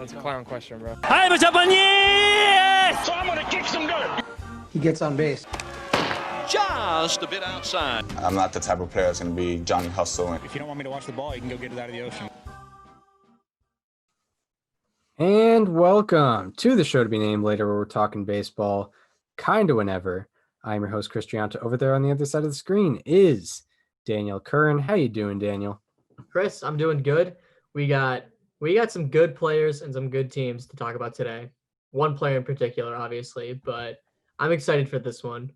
That's a clown question, bro. Hi, what's up on you? So I'm gonna kick some dirt. He gets on base. Just a bit outside. I'm not the type of player that's going to be Johnny Hustle. If you don't want me to watch the ball, you can go get it out of the ocean. And welcome to the show to be named later, where we're talking baseball kind of whenever. I'm your host, Chris Gianta. Over there on the other side of the screen is Daniel Curran. How you doing, Daniel? Chris, I'm doing good. We got some good players and some good teams to talk about today. One player in particular, obviously, but I'm excited for this one.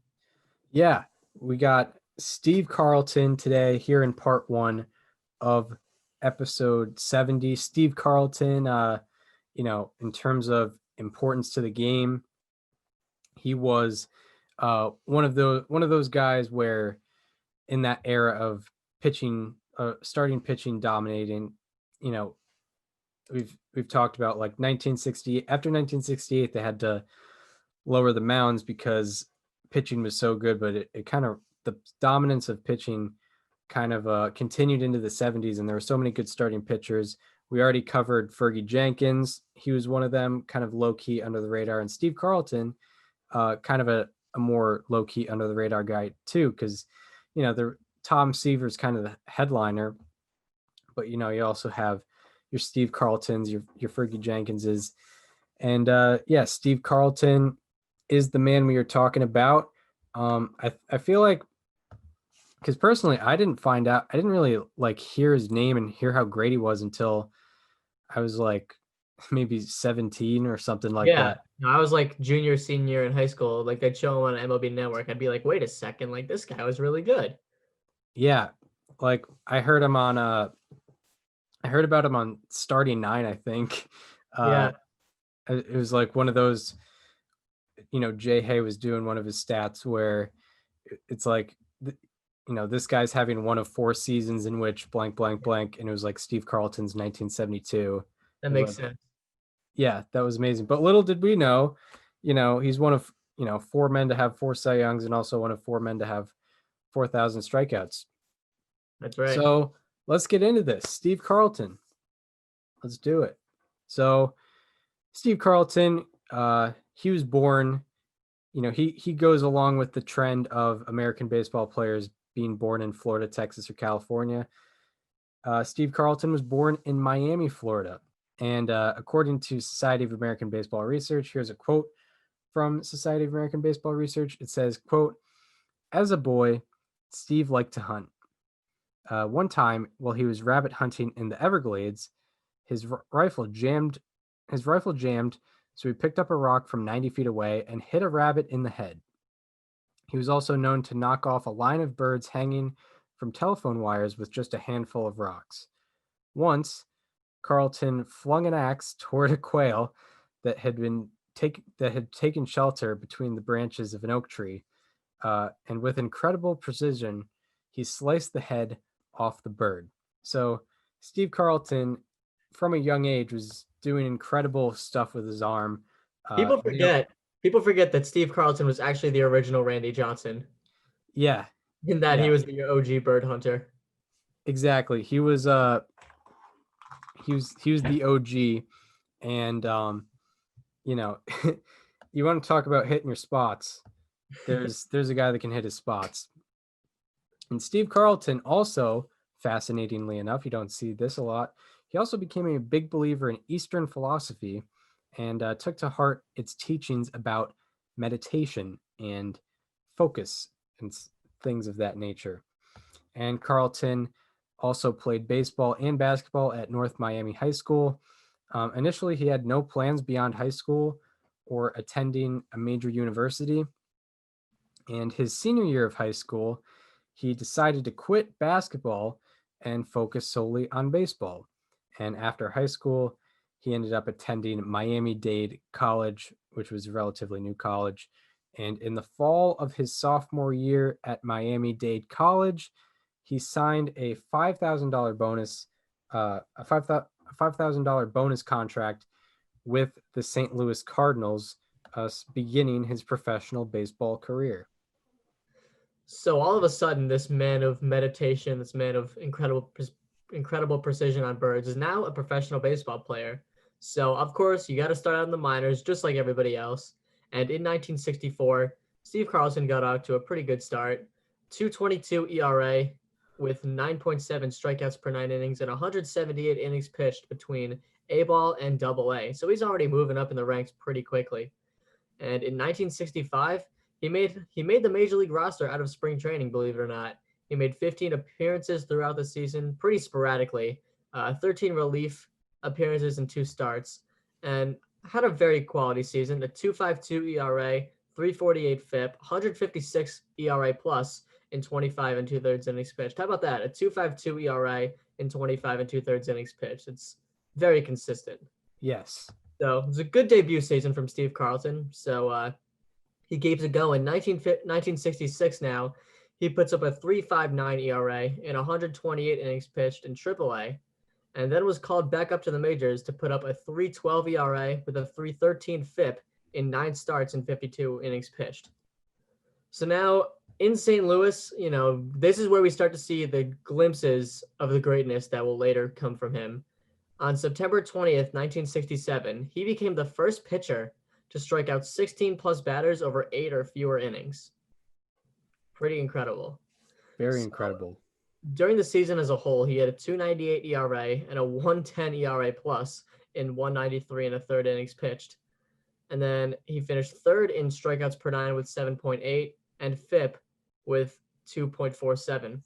Yeah, we got Steve Carlton today here in part one of episode 70. Steve Carlton, in terms of importance to the game, he was one of those guys where in that era of pitching, starting pitching, dominating, we've talked about like 1960. After 1968, they had to lower the mounds because pitching was so good, but it kind of, the dominance of pitching kind of continued into the 70s, and there were so many good starting pitchers. We already covered Fergie Jenkins. He was one of them, kind of low-key under the radar, and Steve Carlton, kind of a more low-key under the radar guy too, because the Tom Seaver's kind of the headliner, but you also have your Steve Carltons, your Fergie Jenkinses, and Steve Carlton is the man we are talking about. I feel like, because personally, I didn't really like hear his name and hear how great he was until I was like maybe 17 or something like that. Yeah, I was like junior, senior in high school. Like they'd show him on MLB Network. I'd be like, wait a second, like this guy was really good. Yeah, like I heard about him on Starting Nine, I think. It was like one of those, Jay Hay was doing one of his stats where it's like, this guy's having one of 4 seasons in which blank, blank, blank. And it was like Steve Carlton's 1972. That makes sense. Yeah, that was amazing. But little did we know, he's one of, 4 men to have 4 Cy Youngs and also one of 4 men to have 4,000 strikeouts. That's right. So let's get into this. Steve Carlton. Let's do it. So Steve Carlton, he was born, he goes along with the trend of American baseball players being born in Florida, Texas, or California. Steve Carlton was born in Miami, Florida. And according to Society of American Baseball Research, here's a quote from Society of American Baseball Research. It says, quote, "As a boy, Steve liked to hunt. One time, while he was rabbit hunting in the Everglades, his rifle jammed, so he picked up a rock from 90 feet away and hit a rabbit in the head. He was also known to knock off a line of birds hanging from telephone wires with just a handful of rocks. Once, Carlton flung an axe toward a quail that had taken shelter between the branches of an oak tree, and with incredible precision, he sliced the head off the bird." So Steve Carlton, from a young age, was doing incredible stuff with his arm. People forget that Steve Carlton was actually the original Randy Johnson. Yeah. In that he was the OG bird hunter. Exactly. He was the OG, and you want to talk about hitting your spots. There's a guy that can hit his spots. And Steve Carlton also, fascinatingly enough, you don't see this a lot, he also became a big believer in Eastern philosophy and took to heart its teachings about meditation and focus and things of that nature. And Carlton also played baseball and basketball at North Miami High School. Initially, he had no plans beyond high school or attending a major university. And his senior year of high school, he decided to quit basketball and focus solely on baseball. And after high school, he ended up attending Miami-Dade College, which was a relatively new college. And in the fall of his sophomore year at Miami-Dade College, he signed a $5,000 bonus contract with the St. Louis Cardinals, beginning his professional baseball career. So all of a sudden, this man of meditation, this man of incredible precision on birds, is now a professional baseball player. So, of course, you got to start out in the minors just like everybody else. And in 1964, Steve Carlton got out to a pretty good start. 2.22 ERA with 9.7 strikeouts per 9 innings and 178 innings pitched between A ball and Double A. So he's already moving up in the ranks pretty quickly. And in 1965, he made the major league roster out of spring training, believe it or not. He made 15 appearances throughout the season, pretty sporadically, 13 relief appearances and 2 starts, and had a very quality season. A 2.52 ERA, 3.48 FIP, 156 ERA plus in 25 and 2/3 innings pitched. How about that? A 2.52 ERA in 25 and 2/3 innings pitched. It's very consistent. Yes. So it was a good debut season from Steve Carlton. So he keeps it going. 1966 now, he puts up a 3.59 ERA in 128 innings pitched in AAA, and then was called back up to the majors to put up a 3.12 ERA with a 3.13 FIP in 9 starts and 52 innings pitched. So now in St. Louis, this is where we start to see the glimpses of the greatness that will later come from him. On September 20th, 1967, he became the first pitcher to strike out 16 plus batters over 8 or fewer innings. Pretty incredible. Very incredible. During the season as a whole, he had a 2.98 ERA and a 1.10 ERA plus in 193 and a third innings pitched. And then he finished third in strikeouts per 9 with 7.8 and FIP with 2.47.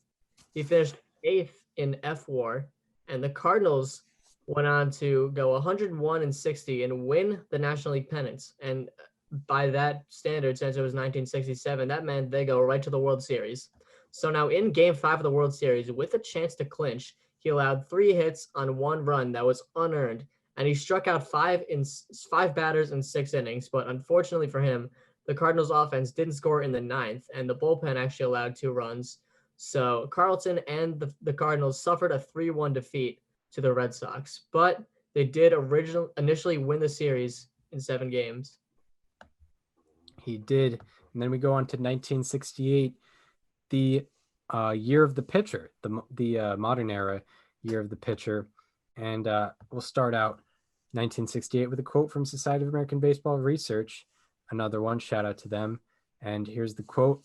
He finished 8th in FWAR, and the Cardinals went on to go 101-60 and win the National League pennants. And by that standard, since it was 1967, that meant they go right to the World Series. So now in Game 5 of the World Series, with a chance to clinch, he allowed 3 hits on 1 run that was unearned, and he struck out 5 batters in 6 innings. But unfortunately for him, the Cardinals offense didn't score in the 9th, and the bullpen actually allowed 2 runs. So Carlton and the Cardinals suffered a 3-1 defeat to the Red Sox, but they did initially win the series in 7 games. He did. And then we go on to 1968, the year of the pitcher, the modern era year of the pitcher. And we'll start out 1968 with a quote from Society of American Baseball Research. Another one, shout out to them. And here's the quote.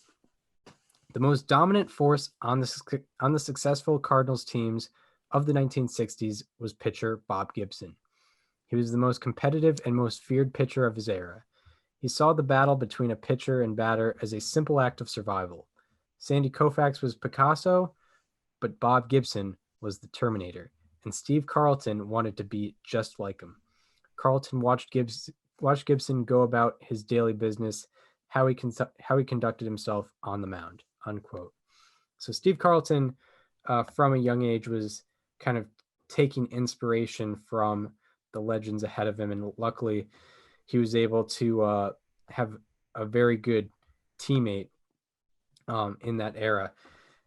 The most dominant force on the successful Cardinals teams of the 1960s was pitcher Bob Gibson. He was the most competitive and most feared pitcher of his era. He saw the battle between a pitcher and batter as a simple act of survival. Sandy Koufax was Picasso, but Bob Gibson was the Terminator, and Steve Carlton wanted to be just like him. Carlton watched Gibson go about his daily business, how he conducted himself on the mound, unquote. So Steve Carlton, from a young age, was kind of taking inspiration from the legends ahead of him, and luckily he was able to have a very good teammate in that era.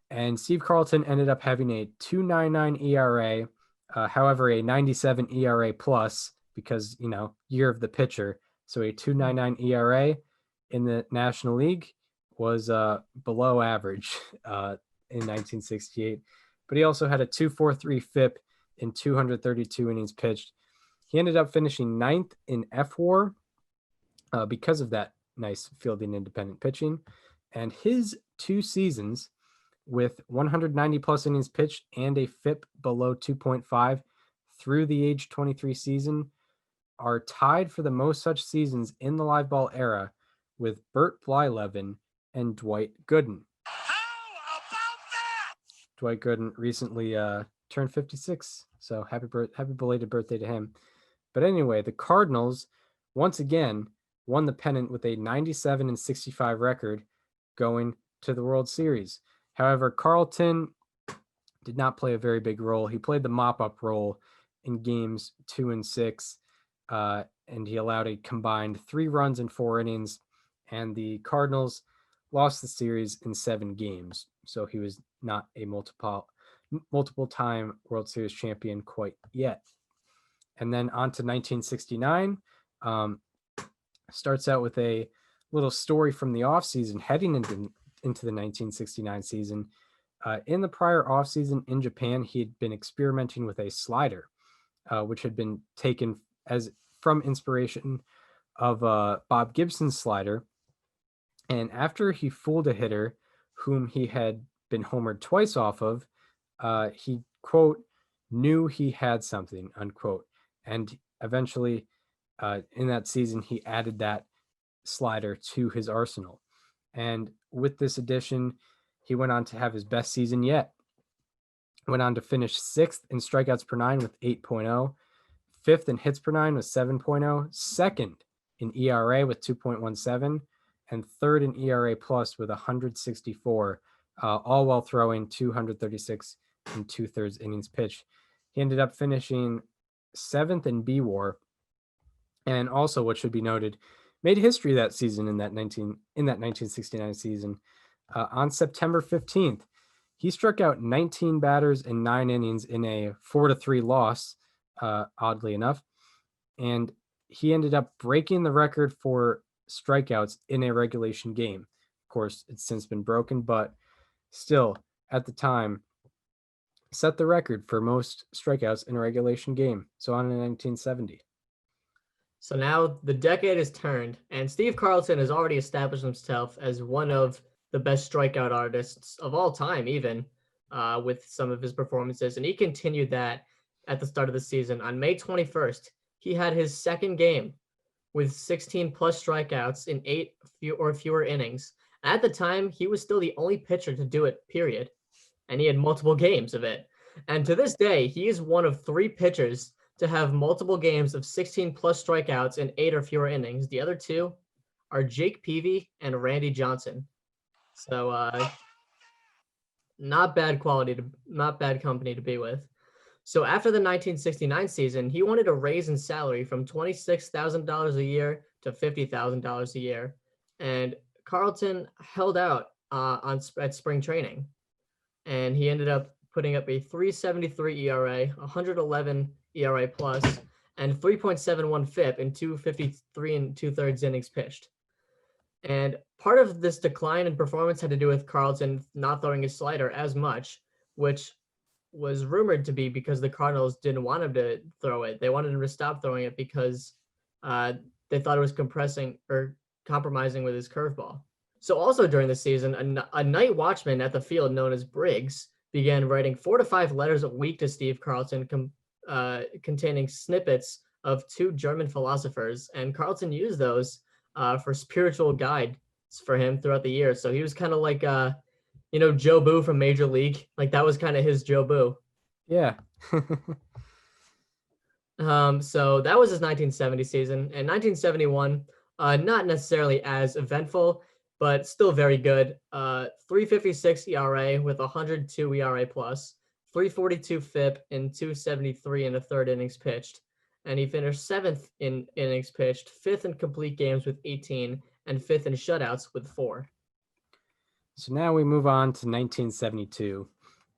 And Steve Carlton ended up having a 2.99 ERA, however, a 97 ERA plus, because, year of the pitcher. So a 2.99 ERA in the National League was below average in 1968. But he also had a 2.43 FIP in 232 innings pitched. He ended up finishing 9th in FWAR because of that nice fielding independent pitching. And his 2 seasons with 190 plus innings pitched and a FIP below 2.5 through the age 23 season are tied for the most such seasons in the live ball era with Bert Blyleven and Dwight Gooden. How about that? Dwight Gooden recently turned 56, so happy belated birthday to him. But anyway, the Cardinals once again won the pennant with a 97-65 record going to the World Series. However, Carlton did not play a very big role. He played the mop-up role in games 2 and 6, and he allowed a combined 3 runs in 4 innings, and the Cardinals lost the series in 7 games. So he was not a multiple-time World Series champion quite yet. And then on to 1969. Starts out with a little story from the offseason heading into the 1969 season. In the prior offseason in Japan, he had been experimenting with a slider, which had been taken as from inspiration of Bob Gibson's slider. And after he fooled a hitter whom he had been homered twice off of, he, quote, knew he had something, unquote. And eventually, in that season, he added that slider to his arsenal. And with this addition, he went on to have his best season yet. Went on to finish 6th in strikeouts per nine with 8.0, 5th in hits per nine with 7.0, 2nd in ERA with 2.17, and 3rd in ERA plus with 164, all while throwing 236 and 2/3 innings pitched. He ended up finishing 7th in BWAR, and also, what should be noted, made history that season in that 1969 season. On September 15th, he struck out 19 batters in 9 innings in a 4-3 loss, oddly enough, and he ended up breaking the record for strikeouts in a regulation game. Of course, it's since been broken, but still, at the time, set the record for most strikeouts in a regulation game. So on in 1970. So now the decade has turned, and Steve Carlton has already established himself as one of the best strikeout artists of all time, even with some of his performances. And he continued that at the start of the season. On May 21st, he had his second game with 16 plus strikeouts in 8 or fewer innings. At the time, he was still the only pitcher to do it, period. And he had multiple games of it. And to this day, he is one of 3 pitchers to have multiple games of 16 plus strikeouts in 8 or fewer innings. The other 2 are Jake Peavy and Randy Johnson. So not bad company to be with. So after the 1969 season, he wanted a raise in salary from $26,000 a year to $50,000 a year. And Carlton held out at spring training. And he ended up putting up a 3.73 ERA, 111 ERA plus, and 3.71 FIP in 253 and 2/3 innings pitched. And part of this decline in performance had to do with Carlton not throwing his slider as much, which was rumored to be because the Cardinals didn't want him to throw it. They wanted him to stop throwing it because they thought it was compressing or compromising with his curveball. So also during the season, a night watchman at the field known as Briggs began writing 4 to 5 letters a week to Steve Carlton containing snippets of 2 German philosophers, and Carlton used those for spiritual guides for him throughout the years. So he was kind of like, Joe Boo from Major League. Like that was kind of his Joe Boo. Yeah. So that was his 1970 season. In 1971, not necessarily as eventful, but still very good. 3.56 ERA with 102 ERA plus, 3.42 FIP in 2.73 in the 3rd innings pitched. And he finished 7th in innings pitched, 5th in complete games with 18, and 5th in shutouts with 4. So now we move on to 1972.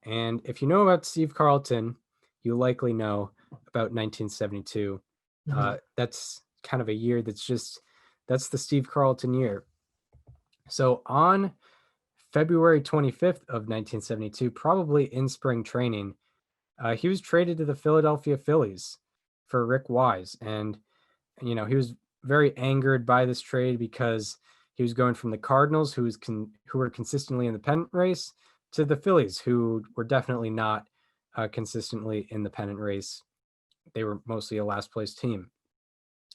And if you know about Steve Carlton, you likely know about 1972. That's kind of a year that's the Steve Carlton year. So on February 25th of 1972, probably in spring training, he was traded to the Philadelphia Phillies for Rick Wise. And, he was very angered by this trade because he was going from the Cardinals, who were consistently in the pennant race, to the Phillies, who were definitely not consistently in the pennant race. They were mostly a last place team.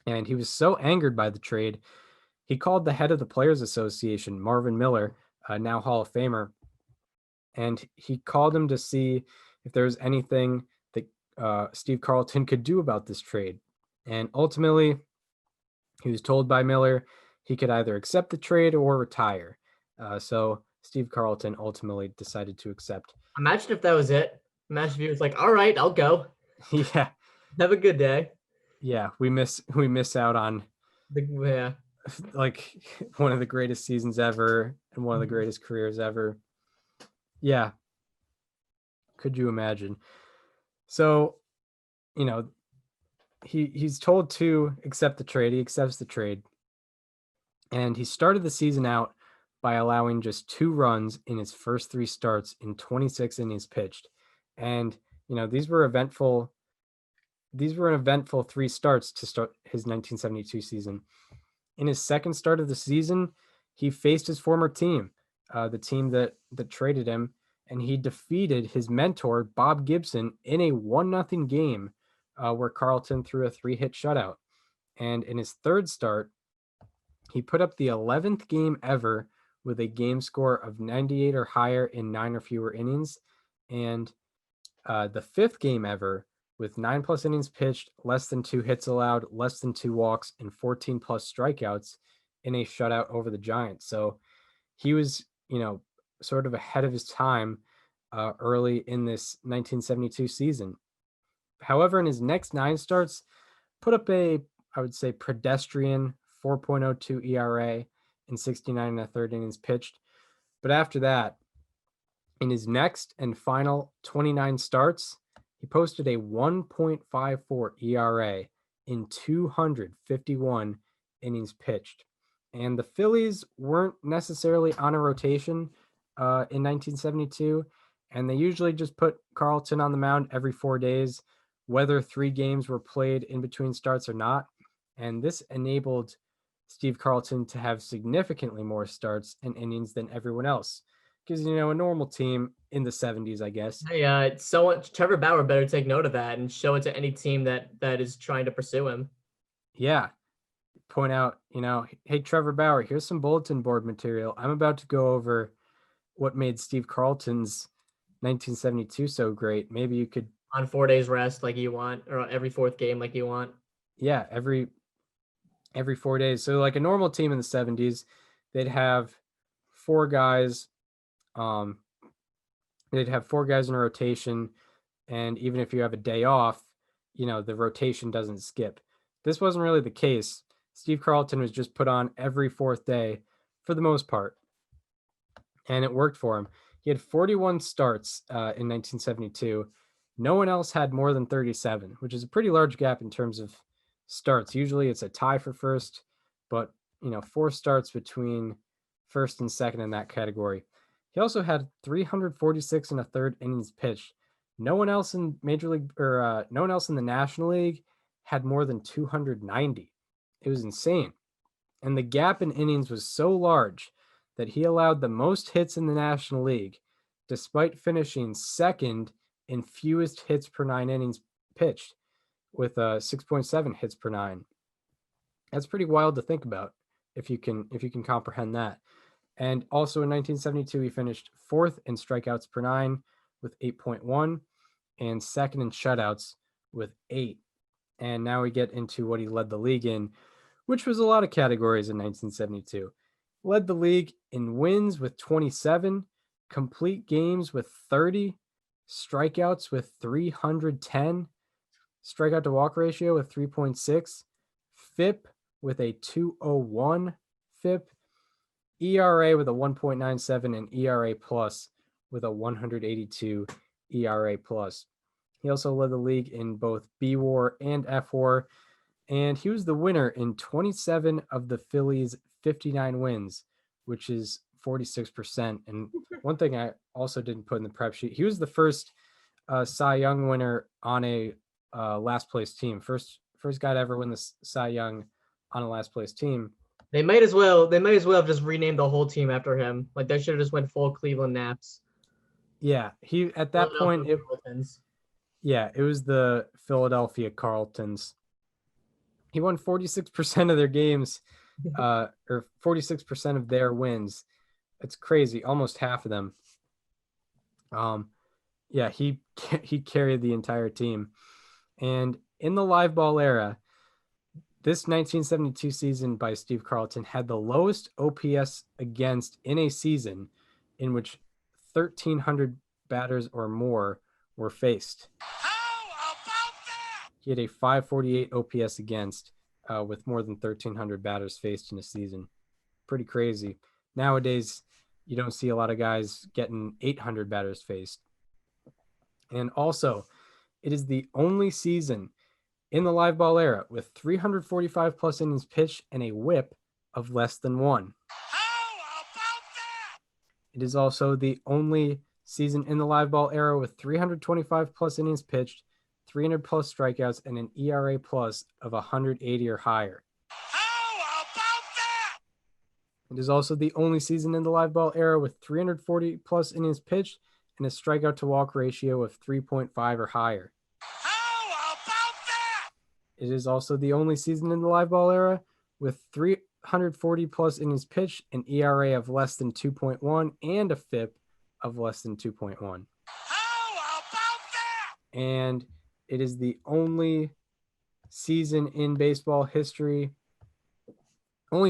And he was so angered by the trade, he called the head of the Players Association, Marvin Miller, now Hall of Famer, and he called him to see if there was anything that Steve Carlton could do about this trade. And ultimately, he was told by Miller he could either accept the trade or retire. So Steve Carlton ultimately decided to accept. Imagine if that was it. Imagine if he was like, all right, I'll go. Yeah. Have a good day. Yeah, we miss out on like one of the greatest seasons ever and one of the greatest careers ever. Yeah. Could you imagine? So, he's told to accept the trade. He accepts the trade. And he started the season out by allowing just 2 runs in his first 3 starts in 26 innings pitched. And, these were eventful these were an eventful 3 starts to start his 1972 season. In his second start of the season, he faced his former team, the team that traded him, and he defeated his mentor, Bob Gibson, in a 1-0 game where Carlton threw a 3-hit shutout. And in his third start, he put up the 11th game ever with a game score of 98 or higher in 9 or fewer innings, and the 5th game ever with 9+ innings pitched, less than 2 hits allowed, less than 2 walks, and 14+ strikeouts in a shutout over the Giants. So he was, sort of ahead of his time early in this 1972 season. However, in his next 9 starts, put up I would say, pedestrian 4.02 ERA in 69 and a third innings pitched. But after that, in his next and final 29 starts, he posted a 1.54 ERA in 251 innings pitched. And the Phillies weren't necessarily on a rotation in 1972, and they usually just put Carlton on the mound every 4 days, whether 3 games were played in between starts or not. And this enabled Steve Carlton to have significantly more starts and innings than everyone else. Because, a normal team in the 70s, I guess. Hey, Trevor Bauer better take note of that and show it to any team that is trying to pursue him. Yeah. Point out, hey, Trevor Bauer, here's some bulletin board material. I'm about to go over what made Steve Carlton's 1972 so great. Maybe you could. On 4 days rest like you want, or every 4th game like you want. Yeah, every 4 days. So like a normal team in the 70s, they'd have 4 guys. They'd have 4 guys in a rotation, and even if you have a day off, the rotation doesn't skip. This wasn't really the case. Steve Carlton was just put on every 4th day for the most part, and it worked for him. He had 41 starts in 1972. No one else had more than 37, which is a pretty large gap in terms of starts. Usually it's a tie for first, but 4 starts between first and second in that category. He also had 346 and a third innings pitched. No one else in Major League no one else in the National League had more than 290. It was insane. And the gap in innings was so large that he allowed the most hits in the National League, despite finishing second in fewest hits per 9 innings pitched, with 6.7 hits per 9. That's pretty wild to think about if you can comprehend that. And also in 1972, he finished 4th in strikeouts per 9 with 8.1 and 2nd in shutouts with 8. And now we get into what he led the league in, which was a lot of categories in 1972. Led the league in wins with 27, complete games with 30, strikeouts with 310, strikeout to walk ratio with 3.6, FIP with a 201 FIP, ERA with a 1.97, and ERA plus with a 182 ERA plus. He also led the league in both BWAR and FWAR, and he was the winner in 27 of the Phillies' 59 wins, which is 46%. And one thing I also didn't put in the prep sheet, he was the first Cy Young winner on a last place team. First guy to ever win the Cy Young on a last place team. They might as well have just renamed the whole team after him. Like they should have just went full Cleveland Naps. Yeah, he at that point it was the Philadelphia Carltons. He won 46% of their games, or 46% of their wins. It's crazy, almost half of them. Yeah, he carried the entire team. And in the live ball era, this 1972 season by Steve Carlton had the lowest OPS against in a season in which 1,300 batters or more were faced. How about that? He had a 548 OPS against with more than 1,300 batters faced in a season. Pretty crazy. Nowadays, you don't see a lot of guys getting 800 batters faced. And also, it is the only season in the live ball era with 345 plus innings pitched and a whip of less than 1. How about that? It is also the only season in the live ball era with 325 plus innings pitched, 300 plus strikeouts and an ERA plus of 180 or higher. How about that? It is also the only season in the live ball era with 340 plus innings pitched and a strikeout to walk ratio of 3.5 or higher. How about that? It is also the only season in the live ball era with 340 plus innings pitched, an ERA of less than 2.1, and a FIP of less than 2.1. How about that? And it is the only season in baseball history with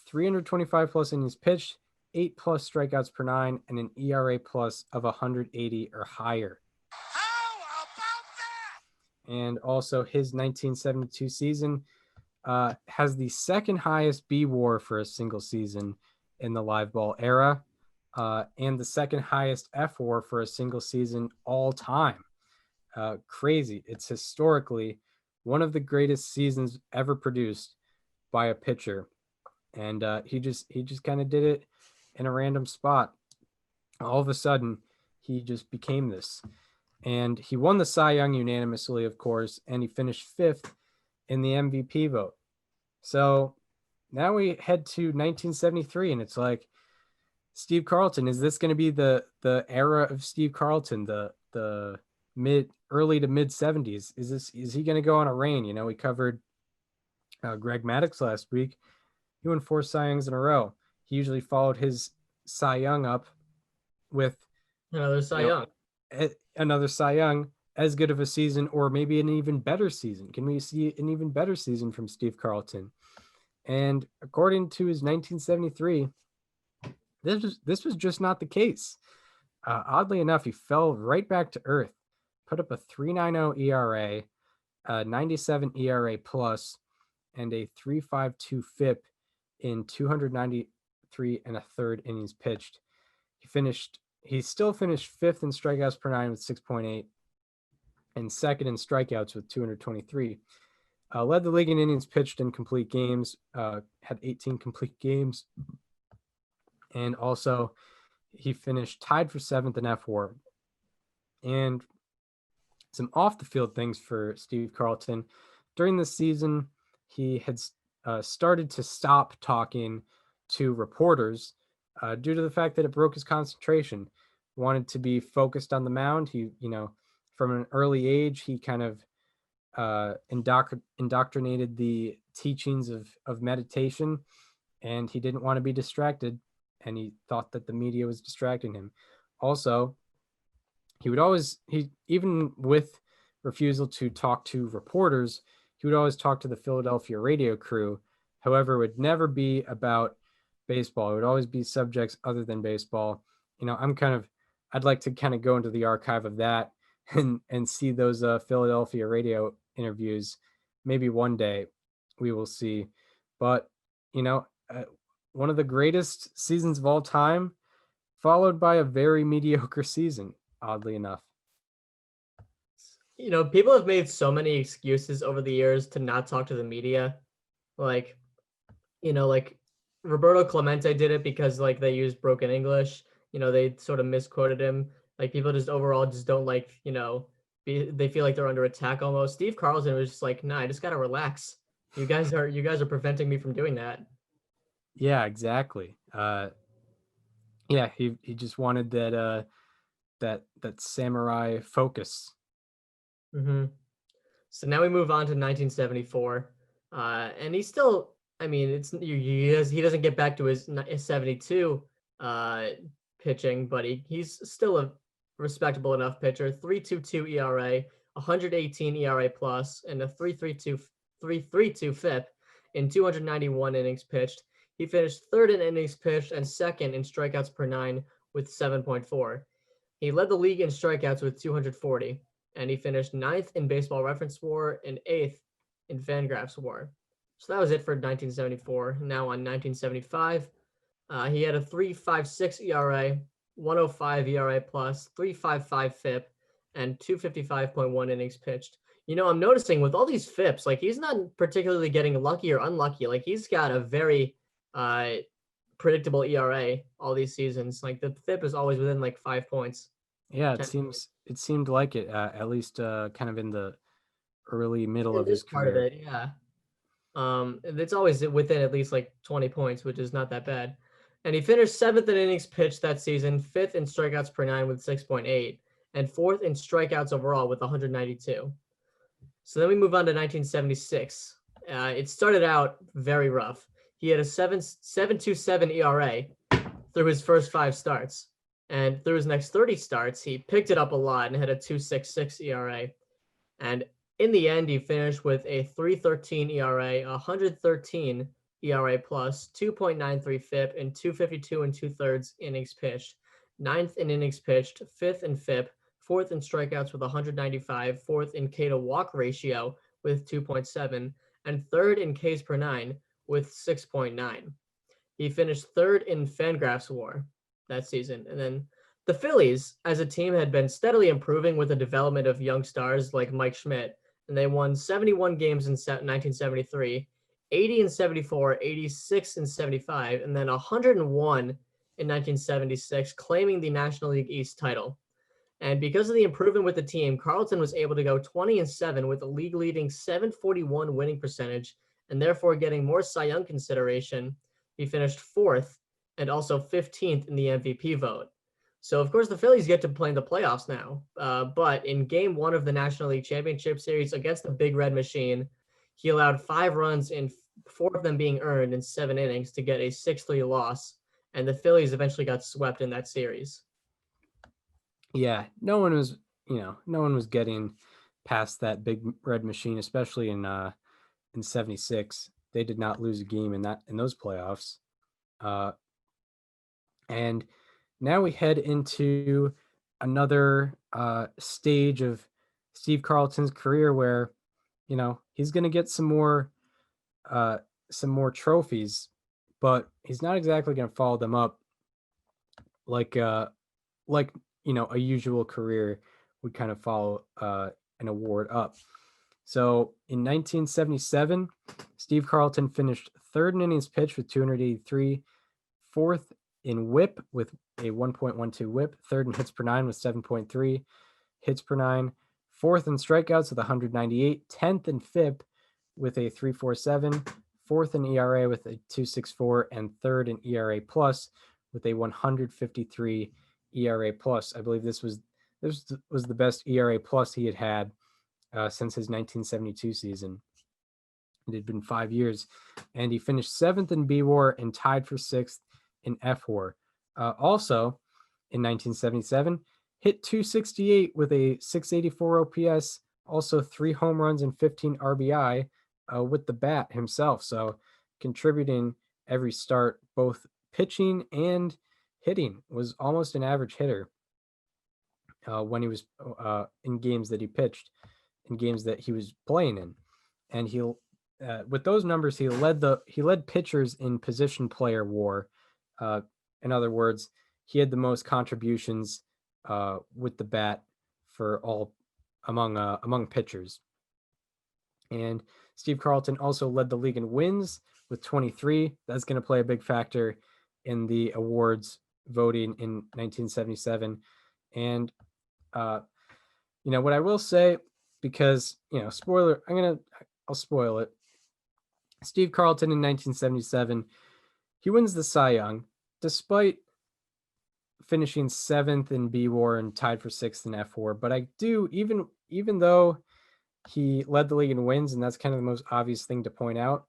325 plus innings pitched, 8 plus strikeouts per 9, and an ERA plus of 180 or higher. How about that? And also his 1972 season has the second highest B WAR for a single season in the live ball era, and the second highest F WAR for a single season all time. Crazy. It's historically one of the greatest seasons ever produced by a pitcher. And he just kind of did it in a random spot. All of a sudden, he just became this. And he won the Cy Young unanimously, of course, and he finished 5th in the MVP vote. So now we head to 1973, and it's like, Steve Carlton, is this going to be the era of Steve Carlton, the early to mid 70s? Is he going to go on a reign? You know, we covered Greg Maddux last week. He won 4 Cy Youngs in a row. He usually followed his Cy Young up with Another Cy Young. Another Cy Young, as good of a season, or maybe an even better season. Can we see an even better season from Steve Carlton? And according to his 1973, this was just not the case. Oddly enough, he fell right back to earth, put up a 3.90 ERA, a 97 ERA plus, and a 3.52 FIP in 293 and a third innings pitched. He still finished 5th in strikeouts per 9 with 6.8 and 2nd in strikeouts with 223. Led the league in innings pitched in complete games, had 18 complete games. And also he finished tied for 7th in F WAR. And some off the field things for Steve Carlton. During this season, he had started to stop talking to reporters due to the fact that it broke his concentration. Wanted to be focused on the mound. He, from an early age, he kind of indoctrinated the teachings of meditation, and he didn't want to be distracted, and he thought that the media was distracting him. Also, even with refusal to talk to reporters, he would always talk to the Philadelphia radio crew. However, it would never be about baseball. It would always be subjects other than baseball. I'd like to kind of go into the archive of that and see those Philadelphia radio interviews. Maybe one day we will see. But, one of the greatest seasons of all time, followed by a very mediocre season, oddly enough. People have made so many excuses over the years to not talk to the media. Like Roberto Clemente did it because they used broken English. They sort of misquoted him. Like, people just overall just don't they feel like they're under attack almost. Steve Carlton was just like, nah, I just got to relax. You guys are preventing me from doing that. Yeah, exactly. He just wanted that samurai focus. Mm-hmm. So now we move on to 1974, and he's still. I mean, he doesn't get back to his 72 pitching, but he's still a respectable enough pitcher. 3.22 ERA, 118 ERA plus, and a 3.32 FIP in 291 innings pitched. He finished 3rd in innings pitched and 2nd in strikeouts per 9 with 7.4. He led the league in strikeouts with 240, and he finished 9th in Baseball Reference WAR and 8th in Fangraphs WAR. So that was it for 1974. Now on 1975, he had a 3.56 ERA, 105 ERA plus, 3.55 FIP, and 255.1 innings pitched. I'm noticing with all these FIPs, he's not particularly getting lucky or unlucky. He's got a very predictable ERA all these seasons. The FIP is always within 5 points. Yeah, Kind of it seemed like it, at least kind of in the early middle in of his this part of career. it, yeah. It's always within at least like 20 points, which is not that bad. And he finished seventh in innings pitched that season, fifth in strikeouts per nine with 6.8, and fourth in strikeouts overall with 192. So then we move on to 1976. It started out very rough. He had a 7.27 ERA through his first 5 starts. And through his next 30 starts, he picked it up a lot and had a 2.66 ERA. And in the end, he finished with a 3.13 ERA, 113 ERA plus, 2.93 FIP, and 2.52 and 2/3 innings pitched. Ninth in innings pitched, fifth in FIP, fourth in strikeouts with 195, fourth in K to walk ratio with 2.7, and third in Ks per nine with 6.9. He finished third in Fangraphs WAR that season. And then the Phillies, as a team, had been steadily improving with the development of young stars like Mike Schmidt, and they won 71 games in 1973, 80 in 74, 86 in 75, and then 101 in 1976, claiming the National League East title. And because of the improvement with the team, Carlton was able to go 20-7 with a league-leading 741 winning percentage, and therefore getting more Cy Young consideration. He finished fourth and also 15th in the MVP vote. So, of course, the Phillies get to play in the playoffs now. But in game one of the National League Championship Series against the Big Red Machine, he allowed 5 runs in 4 of them being earned in 7 innings to get a 6-3 loss. And the Phillies eventually got swept in that series. Yeah, no one was getting past that Big Red Machine, especially in 76. They did not lose a game in those playoffs. And now we head into another stage of Steve Carlton's career where, he's going to get some more trophies, but he's not exactly going to follow them up like a usual career would kind of follow an award up. So in 1977, Steve Carlton finished third in innings pitched with 283, fourth in WHIP with a 1.12 WHIP, third in hits per nine with 7.3 hits per nine, fourth in strikeouts with 198, 10th in FIP with a 3.47, fourth in ERA with a 2.64, and third in ERA plus with a 153 ERA plus. I believe this was the best ERA plus he had since his 1972 season. It had been 5 years, and he finished 7th in B WAR and tied for 6th in F WAR. Also, in 1977, hit 268 with a 684 OPS, also 3 home runs and 15 RBI with the bat himself. So contributing every start, both pitching and hitting, was almost an average hitter when he was in games that he pitched, in games that he was playing in. And with those numbers, he led pitchers in position player WAR. In other words, he had the most contributions with the bat for all among pitchers. And Steve Carlton also led the league in wins with 23. That's going to play a big factor in the awards voting in 1977. And what I will say, because spoiler, I'll spoil it. Steve Carlton in 1977, he wins the Cy Young despite finishing 7th in B WAR and tied for 6th in F WAR. But I do, even though he led the league in wins, and that's kind of the most obvious thing to point out,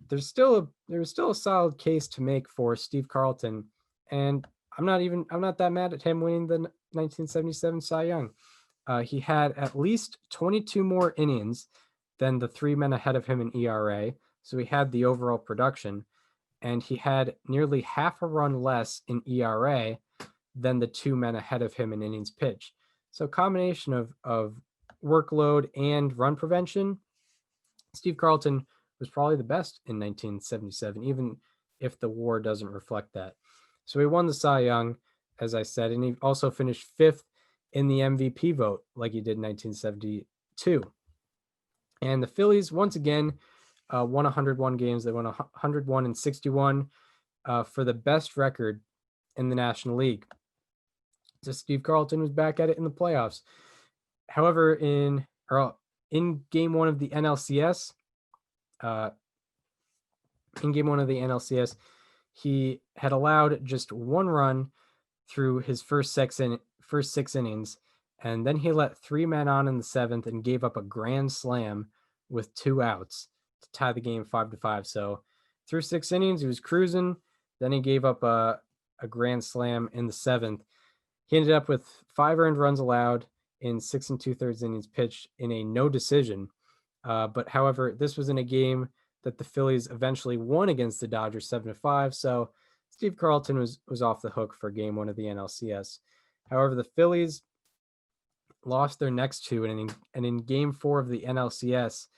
there's still a solid case to make for Steve Carlton, and I'm not that mad at him winning the 1977 Cy Young. He had at least 22 more innings than the 3 men ahead of him in ERA, so he had the overall production, and he had nearly half a run less in ERA than the 2 men ahead of him in innings pitched. So combination of workload and run prevention, Steve Carlton was probably the best in 1977, even if the WAR doesn't reflect that. So he won the Cy Young, as I said, and he also finished 5th in the MVP vote like he did in 1972. And the Phillies, once again, won 101 games. They won 101 and 61 for the best record in the National League. So Steve Carlton was back at it in the playoffs. However, in game one of the NLCS, he had allowed just one run through his first six innings, and then he let 3 men on in the 7th and gave up a grand slam with 2 outs to tie the game 5-5. So through 6 innings, he was cruising. Then he gave up a grand slam in the 7th. He ended up with 5 earned runs allowed in 6 2/3 innings pitched in a no decision. But however, this was in a game that the Phillies eventually won against the Dodgers 7-5. So Steve Carlton was off the hook for game 1 of the NLCS. However, the Phillies lost their next 2, and in game 4 of the NLCS,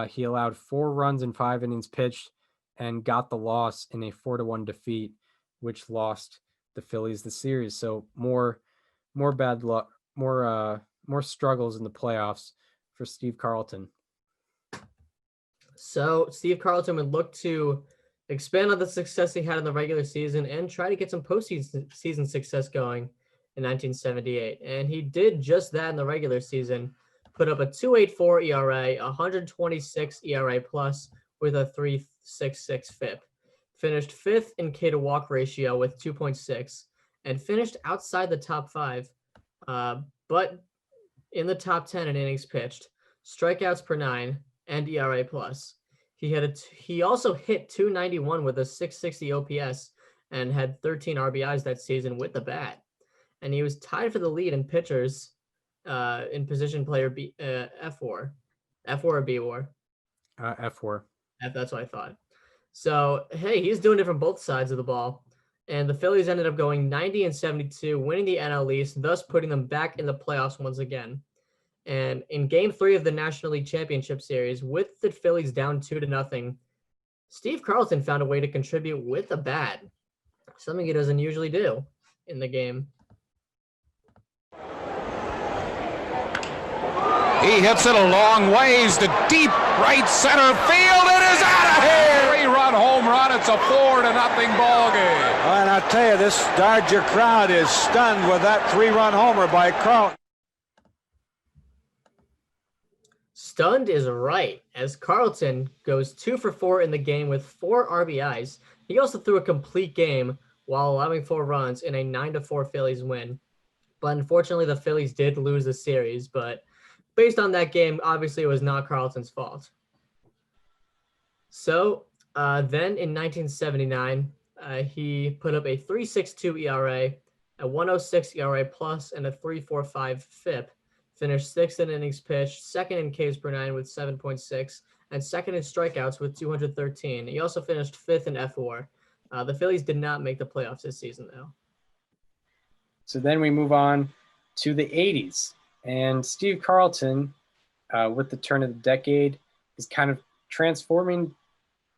he allowed 4 runs in 5 innings pitched and got the loss in a 4-1 defeat, which lost the Phillies the series. So more bad luck, more struggles in the playoffs for Steve Carlton. So Steve Carlton would look to expand on the success he had in the regular season and try to get some postseason success going in 1978. And he did just that in the regular season, put up a 2.84 ERA, 126 ERA plus with a 3.66 FIP. Finished 5th in K to walk ratio with 2.6 and finished outside the top 5, but in the top 10 in innings pitched, strikeouts per 9, and ERA plus. He also hit 291 with a 660 OPS and had 13 RBIs that season with the bat. And he was tied for the lead in pitchers in position player F4. F4 or B4? F4. That's what I thought. So, hey, he's doing it from both sides of the ball. And the Phillies ended up going 90-72, winning the NL East, thus putting them back in the playoffs once again. And in game 3 of the National League Championship Series, with the Phillies down 2-0, Steve Carlton found a way to contribute with a bat, something he doesn't usually do in the game. He hits it a long ways to deep right center field. It is out of here. 3-run home run. It's a 4-0 ball game. And I tell you, this Dodger crowd is stunned with that 3-run homer by Carlton. Stunned is right, as Carlton goes 2 for 4 in the game with 4 RBIs. He also threw a complete game while allowing 4 runs in a 9-4 Phillies win. But unfortunately, the Phillies did lose the series, but based on that game, obviously it was not Carlton's fault. So then in 1979, he put up a 3.62 ERA, a 1.06 ERA plus, and a 3.45 FIP. Finished 6th in innings pitched, 2nd in Ks per 9 with 7.6, and 2nd in strikeouts with 213. He also finished 5th in F4. The Phillies did not make the playoffs this season, though. So then we move on to the 80s. And Steve Carlton, with the turn of the decade, is kind of transforming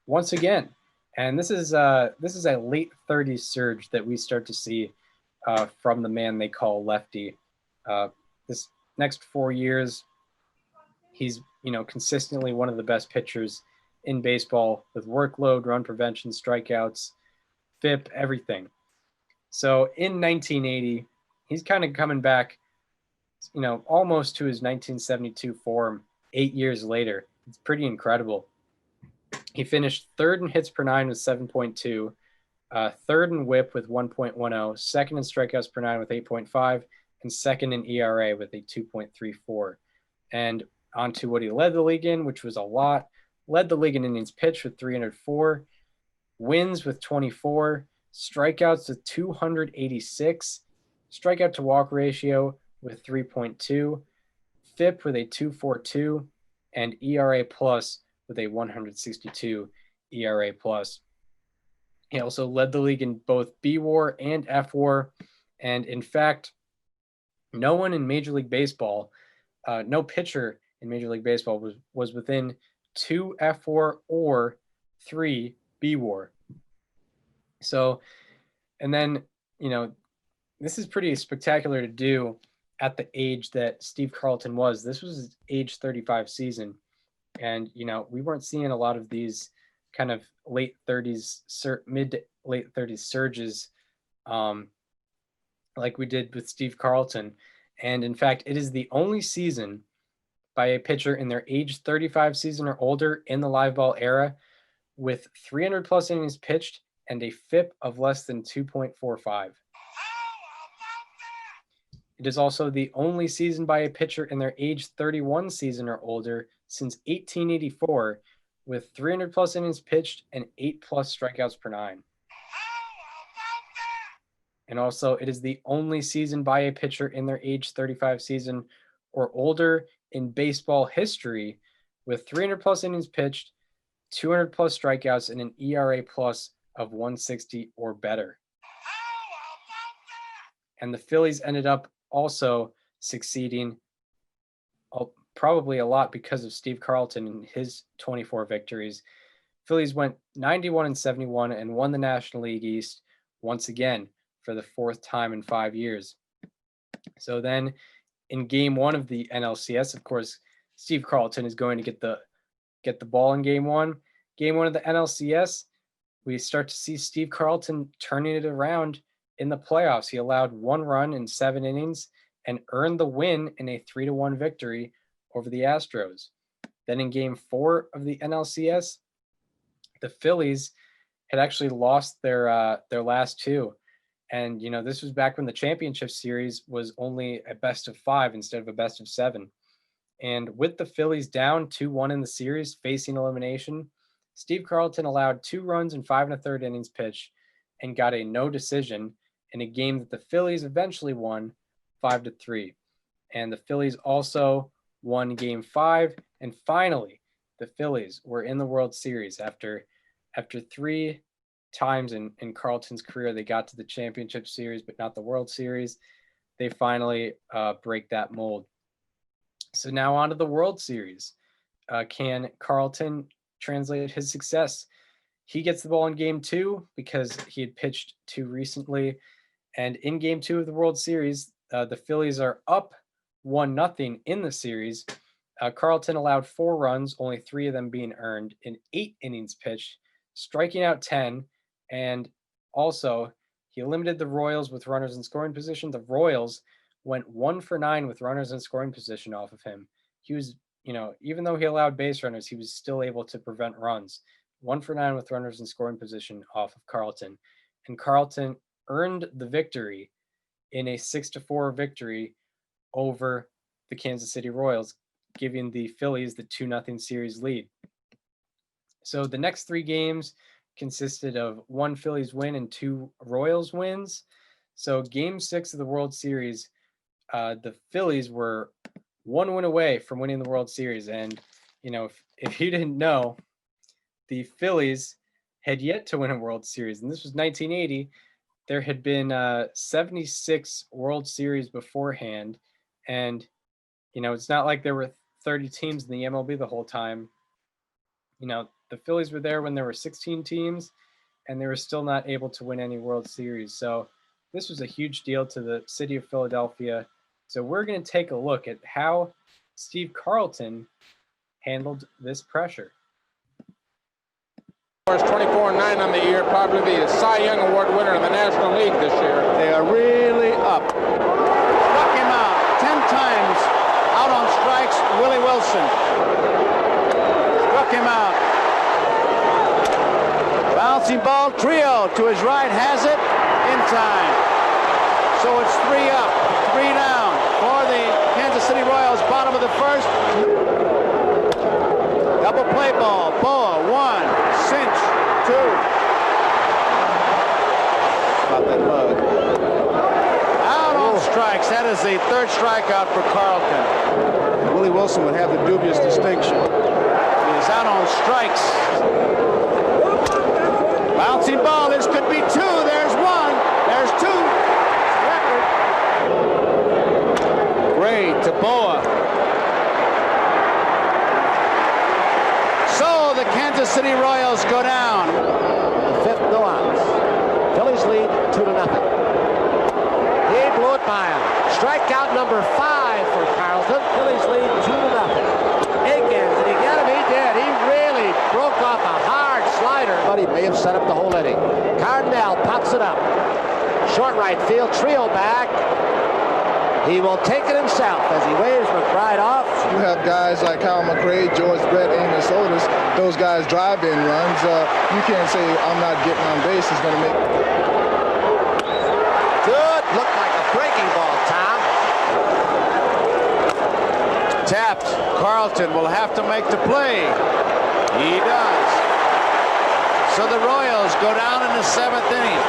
once again. And this is a late 30s surge that we start to see from the man they call Lefty. This next 4 years, he's consistently one of the best pitchers in baseball with workload, run prevention, strikeouts, FIP, everything. So in 1980, he's kind of coming back, almost to his 1972 form 8 years later. It's pretty incredible. He finished 3rd in hits per 9 with 7.2, 3rd in whip with 1.10, 2nd in strikeouts per 9 with 8.5, and 2nd in ERA with a 2.34. And on to what he led the league in, which was a lot. Led the league in innings pitched with 304, wins with 24, strikeouts with 286, strikeout to walk ratio with 3.2, FIP with a 2.42, and ERA plus with a 162 ERA plus. He also led the league in both B-WAR and F-WAR. And in fact, no one in Major League Baseball, no pitcher in Major League Baseball was within 2 F-WAR or 3 B-WAR. So, and then, this is pretty spectacular to do at the age that Steve Carlton was. This was his age 35 season. And, we weren't seeing a lot of these kind of mid to late 30s surges like we did with Steve Carlton. And in fact, it is the only season by a pitcher in their age 35 season or older in the live ball era with 300 plus innings pitched and a FIP of less than 2.45. It is also the only season by a pitcher in their age 31 season or older since 1884 with 300 plus innings pitched and 8 plus strikeouts per nine. And also, it is the only season by a pitcher in their age 35 season or older in baseball history with 300 plus innings pitched, 200 plus strikeouts, and an ERA plus of 160 or better. And the Phillies ended up also succeeding probably a lot because of Steve Carlton and his 24 victories. Phillies went 91-71 and won the National League East once again for the fourth time in 5 years. So then in game one of the NLCS, of course, Steve Carlton is going to get the ball in game one. Game one of the NLCS, we start to see Steve Carlton turning it around in the playoffs. He allowed 1 run in 7 innings and earned the win in a 3-1 victory over the Astros. Then in game 4 of the NLCS, the Phillies had actually lost their last 2. And, you know, this was back when the championship series was only a best of 5 instead of a best of 7. And with the Phillies down 2-1 in the series, facing elimination, Steve Carlton allowed 2 runs in 5 1/3 innings pitched and got a no decision in a game that the Phillies eventually won 5-3. And the Phillies also won game 5. And finally, the Phillies were in the World Series after 3 times in Carlton's career. They got to the championship series, but not the World Series. They finally break that mold. So now on to the World Series. Can Carlton translate his success? He gets the ball in game 2 because he had pitched 2 recently. And in game 2 of the World Series, the Phillies are up 1-0 in the series. Carlton allowed 4 runs, only 3 of them being earned in 8 innings pitched, striking out 10. And also, he limited the Royals with runners in scoring position. The Royals went 1 for 9 with runners in scoring position off of him. He was, you know, even though he allowed base runners, he was still able to prevent runs. 1 for 9 with runners in scoring position off of Carlton. And Carlton earned the victory in a 6-4 victory over the Kansas City Royals, giving the Phillies the 2-0 series lead. So the next 3 games consisted of 1 Phillies win and 2 Royals wins. So game 6 of the World Series, the Phillies were 1 win away from winning the World Series. And, you know, if you didn't know, the Phillies had yet to win a World Series. And this was 1980. There had been 76 World Series beforehand. And, you know, it's not like there were 30 teams in the MLB the whole time. You know, the Phillies were there when there were 16 teams, and they were still not able to win any World Series. So this was a huge deal to the city of Philadelphia. So we're going to take a look at how Steve Carlton handled this pressure. 24-9 on the year, probably the Cy Young Award winner in the National League this year. They are really up. Struck him out 10 times. Out on strikes, Willie Wilson. Struck him out. Bouncing ball, trio to his right, has it in time. So it's 3 up, 3 down for the Kansas City Royals, bottom of the first. Double play ball, Boa, 1, Cinch, 2. About that mug. Out on strikes, that is the 3rd strikeout for Carlton. Willie Wilson would have the dubious distinction. He is out on strikes. Bouncing ball, this could be 2, there's 1, there's 2. Record. Great to Boa. So the Kansas City Royals go down. The 5th, no outs. Phillies lead 2-0. He blew it by him. Strikeout number 5 for Carlton. Phillies lead 2-0. Higgins, did he get him? He did. He really broke off a hard slider, but he may have set up the whole inning. Cardinals pops it up. Short right field, trio back. He will take it himself as he waves McBride off. You have guys like Kyle McRae, George Brett, Amos Otis. Those guys drive-in runs. You can't say I'm not getting on base. He's going to make. Good. Looked like a breaking ball, Tom. Tapped. Carlton will have to make the play. He does. So the Royals go down in the 7th inning.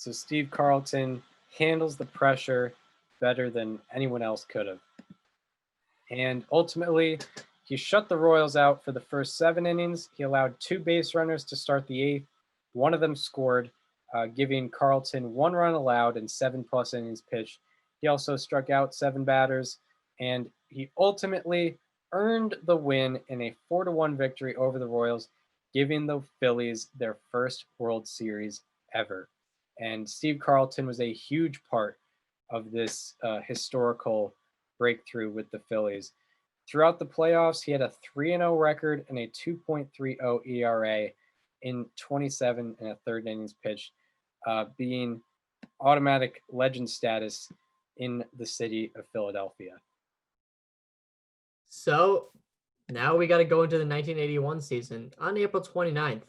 So Steve Carlton handles the pressure better than anyone else could have. And ultimately, he shut the Royals out for the first 7 innings. He allowed 2 base runners to start the 8th. One of them scored, giving Carlton 1 run allowed and 7+ innings pitched. He also struck out 7 batters, and he ultimately earned the win in a 4-1 victory over the Royals, giving the Phillies their first World Series ever. And Steve Carlton was a huge part of this historical breakthrough with the Phillies. Throughout the playoffs, he had a 3-0 record and a 2.30 ERA in 27 1/3 innings pitched, being automatic legend status in the city of Philadelphia. So now we got to go into the 1981 season. On April 29th,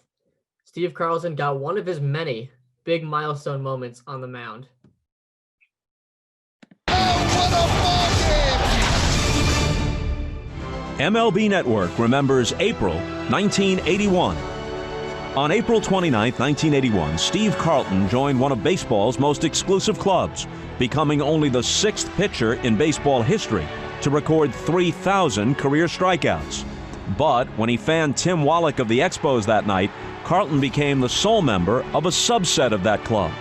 Steve Carlton got one of his many big milestone moments on the mound. MLB Network remembers April 1981. On April 29, 1981, Steve Carlton joined one of baseball's most exclusive clubs, becoming only the 6th pitcher in baseball history to record 3,000 career strikeouts. But when he fanned Tim Wallach of the Expos that night, Carlton became the sole member of a subset of that club,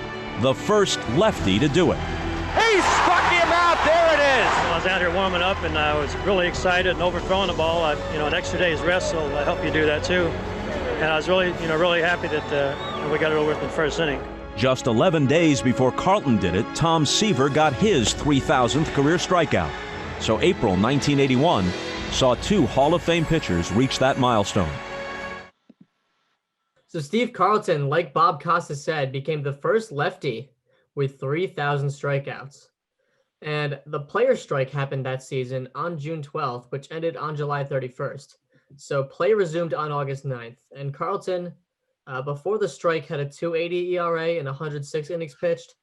the first lefty to do it. He struck him out. There it is. I was out here warming up, and I was really excited and overthrowing the ball. An extra day's rest will help you do that too. And I was really happy that we got it over with in the first inning. Just 11 days before Carlton did it, Tom Seaver got his 3,000th career strikeout. So April 1981 saw 2 Hall of Fame pitchers reach that milestone. So Steve Carlton, like Bob Costa said, became the first lefty with 3,000 strikeouts. And the players' strike happened that season on June 12th, which ended on July 31st. So play resumed on August 9th. And Carlton, before the strike, had a 2.80 ERA and 106 innings pitched.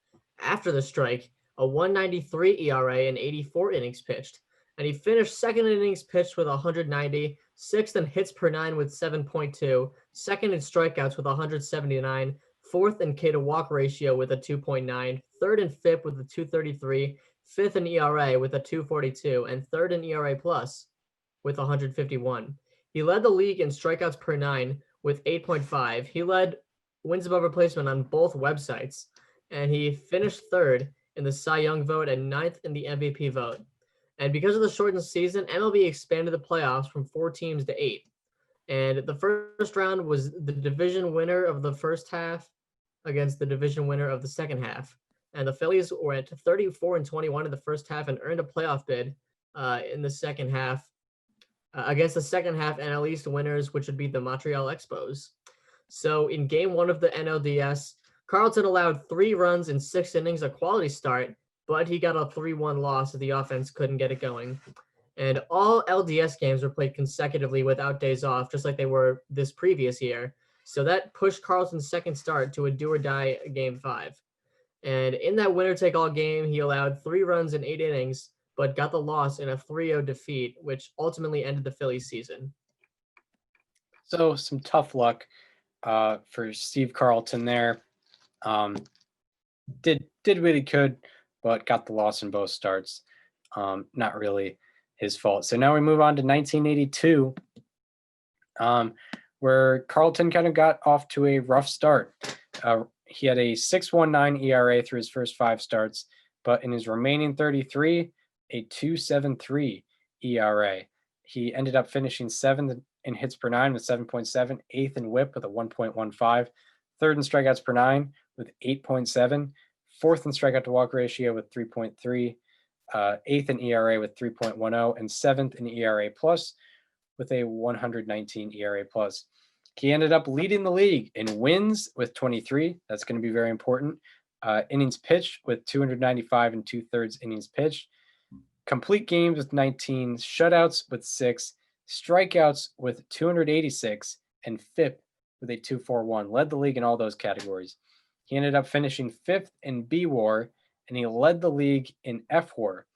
After the strike, a 1.93 ERA and 84 innings pitched. And he finished 2nd in innings pitched with 190, 6th in hits per 9 with 7.2, 2nd in strikeouts with 179, 4th in K to walk ratio with a 2.9, 3rd in FIP with a 233, 5th in ERA with a 242, and 3rd in ERA plus with 151. He led the league in strikeouts per 9 with 8.5. He led wins above replacement on both websites, and he finished 3rd in the Cy Young vote and 9th in the MVP vote. And because of the shortened season, MLB expanded the playoffs from 4 teams to 8. And the first round was the division winner of the first half against the division winner of the second half. And the Phillies went 34-21 in the first half and earned a playoff bid in the second half against the second half NL East winners, which would be the Montreal Expos. So in game 1 of the NLDS, Carlton allowed 3 runs in 6 innings, a quality start, but he got a 3-1 loss as the offense couldn't get it going. And all LDS games were played consecutively without days off, just like they were this previous year. So that pushed Carlton's second start to a do-or-die game 5. And in that winner-take-all game, he allowed 3 runs in 8 innings, but got the loss in a 3-0 defeat, which ultimately ended the Phillies season. So some tough luck for Steve Carlton there. Did what he could, but got the loss in both starts. Not really his fault. So now we move on to 1982, where Carlton kind of got off to a rough start. He had a 6.19 ERA through his first 5 starts, but in his remaining 33, a 2.73 ERA. He ended up finishing 7th in hits per 9 with 7.7, 8th in WHIP with a 1.15, 3rd in strikeouts per 9 with 8.7, 4th in strikeout to walk ratio with 3.3, 8th in ERA with 3.10, and 7th in ERA plus with a 119 ERA plus. He ended up leading the league in wins with 23. That's going to be very important. Innings pitched with 295 and 2/3 innings pitched. Complete games with 19, shutouts with 6, strikeouts with 286, and FIP with a 2.41. Led the league in all those categories. He ended up finishing 5th in B WAR, and he led the league in F WAR.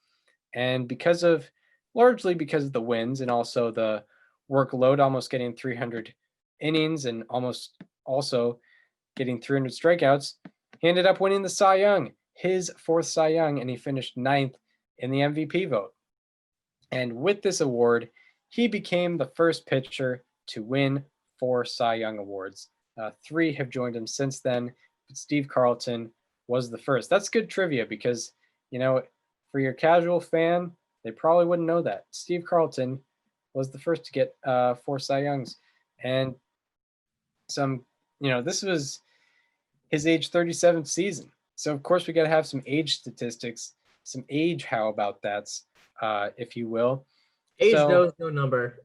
And largely because of the wins and also the workload, almost getting 300 innings and almost also getting 300 strikeouts, he ended up winning the Cy Young, his 4th Cy Young, and he finished 9th in the MVP vote. And with this award, he became the first pitcher to win 4 Cy Young awards. 3 have joined him since then, but Steve Carlton was the first. That's good trivia because, for your casual fan, they probably wouldn't know that. Steve Carlton was the first to get 4 Cy Youngs. And this was his age 37th season. So, of course, we got to have some age statistics, some age how about that's, if you will. Age knows no number.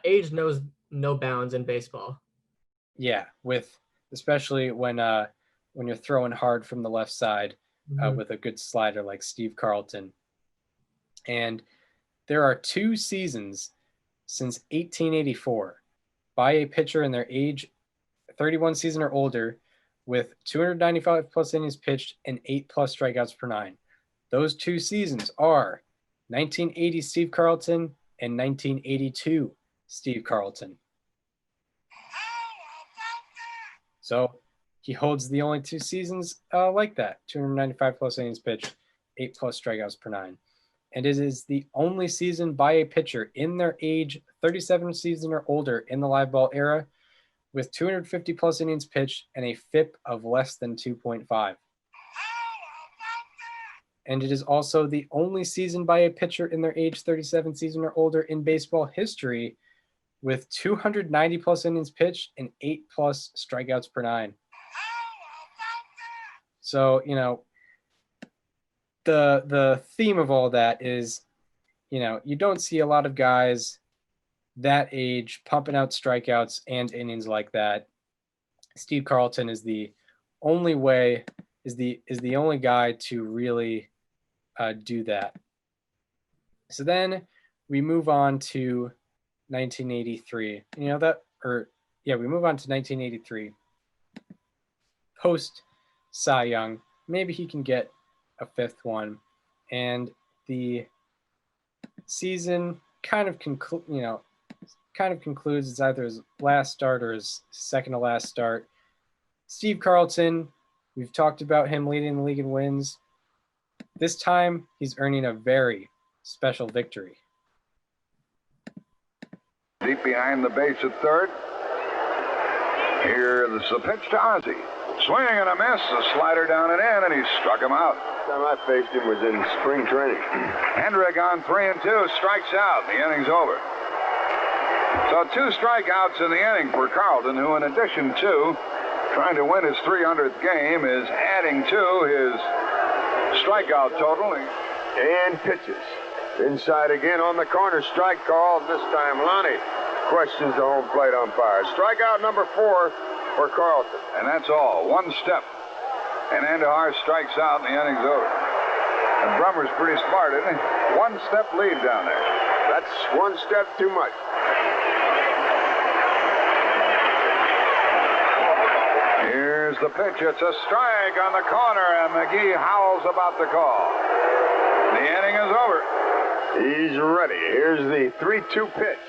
Age knows no bounds in baseball. Yeah, especially when you're throwing hard from the left side with a good slider like Steve Carlton. And there are 2 seasons since 1884 by a pitcher in their age 31 season or older with 295 plus innings pitched and 8 plus strikeouts per 9. Those 2 seasons are 1980 Steve Carlton and 1982 Steve Carlton. So he holds the only 2 seasons like that, 295 plus innings pitched, 8 plus strikeouts per 9. And it is the only season by a pitcher in their age 37 season or older in the live ball era with 250 plus innings pitched and a FIP of less than 2.5. And it is also the only season by a pitcher in their age 37 season or older in baseball history with 290 plus innings pitched and 8 plus strikeouts per 9. So, the theme of all that is, you don't see a lot of guys that age pumping out strikeouts and innings like that. Steve Carlton is the only only guy to really do that. So then we move on to 1983. We move on to 1983. Post Cy Young, maybe he can get a 5th one, and the season kind of concludes. It's either his last start or his second to last start. Steve Carlton, we've talked about him leading the league in wins. This time, he's earning a very special victory. Deep behind the base at third. Here's the pitch to Ozzie. Swing and a miss, a slider down and in, and he struck him out. The time I faced him was in spring training. Hendrick on 3-2, strikes out. The inning's over. So 2 strikeouts in the inning for Carlton, who in addition to trying to win his 300th game is adding to his strikeout total. And pitches. Inside again on the corner, strike call. This time Lonnie questions the home plate umpire. Strikeout number 4 for Carlton. And that's all. 1 step. And Andujar strikes out and the inning's over. And Brummer's pretty smart, isn't he? 1 step lead down there. That's 1 step too much. Here's the pitch. It's a strike on the corner, and McGee howls about the call. The inning is over. He's ready. Here's the 3-2 pitch.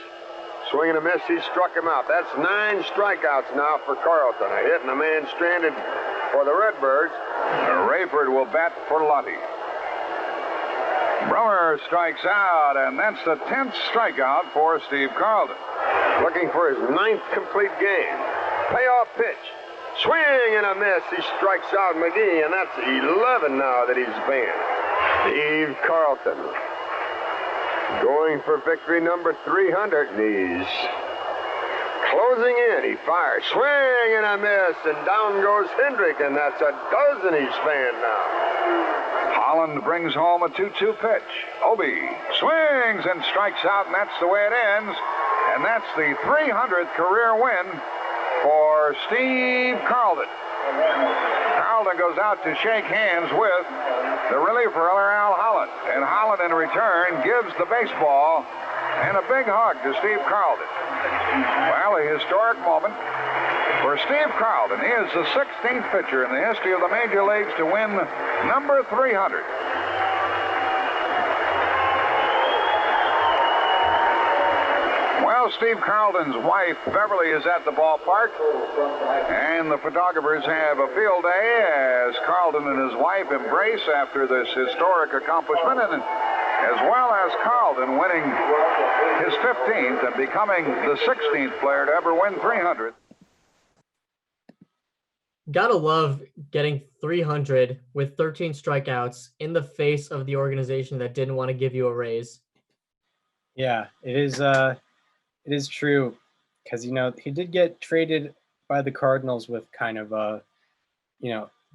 Swing and a miss, he struck him out. That's 9 strikeouts now for Carlton. A hit and a man stranded for the Redbirds. Rayford will bat for Lottie. Brummer strikes out, and that's the 10th strikeout for Steve Carlton. Looking for his 9th complete game. Payoff pitch. Swing and a miss. He strikes out McGee, and that's 11 now that he's banned. Steve Carlton. Going for victory number 300. And he's closing in. He fires. Swing and a miss. And down goes Hendrick. And that's a dozen he's fanned now. Holland brings home a 2-2 pitch. Obi swings and strikes out, and that's the way it ends. And that's the 300th career win for Steve Carlton. Carlton goes out to shake hands with the reliever, Al Holland. And Holland, in return, gives the baseball and a big hug to Steve Carlton. Well, a historic moment for Steve Carlton. He is the 16th pitcher in the history of the major leagues to win number 300. Well, Steve Carlton's wife, Beverly, is at the ballpark, and the photographers have a field day as Carlton and his wife embrace after this historic accomplishment, and as well as Carlton winning his 15th and becoming the 16th player to ever win 300. Gotta love getting 300 with 13 strikeouts in the face of the organization that didn't want to give you a raise. Yeah, it is true, because he did get traded by the Cardinals with kind of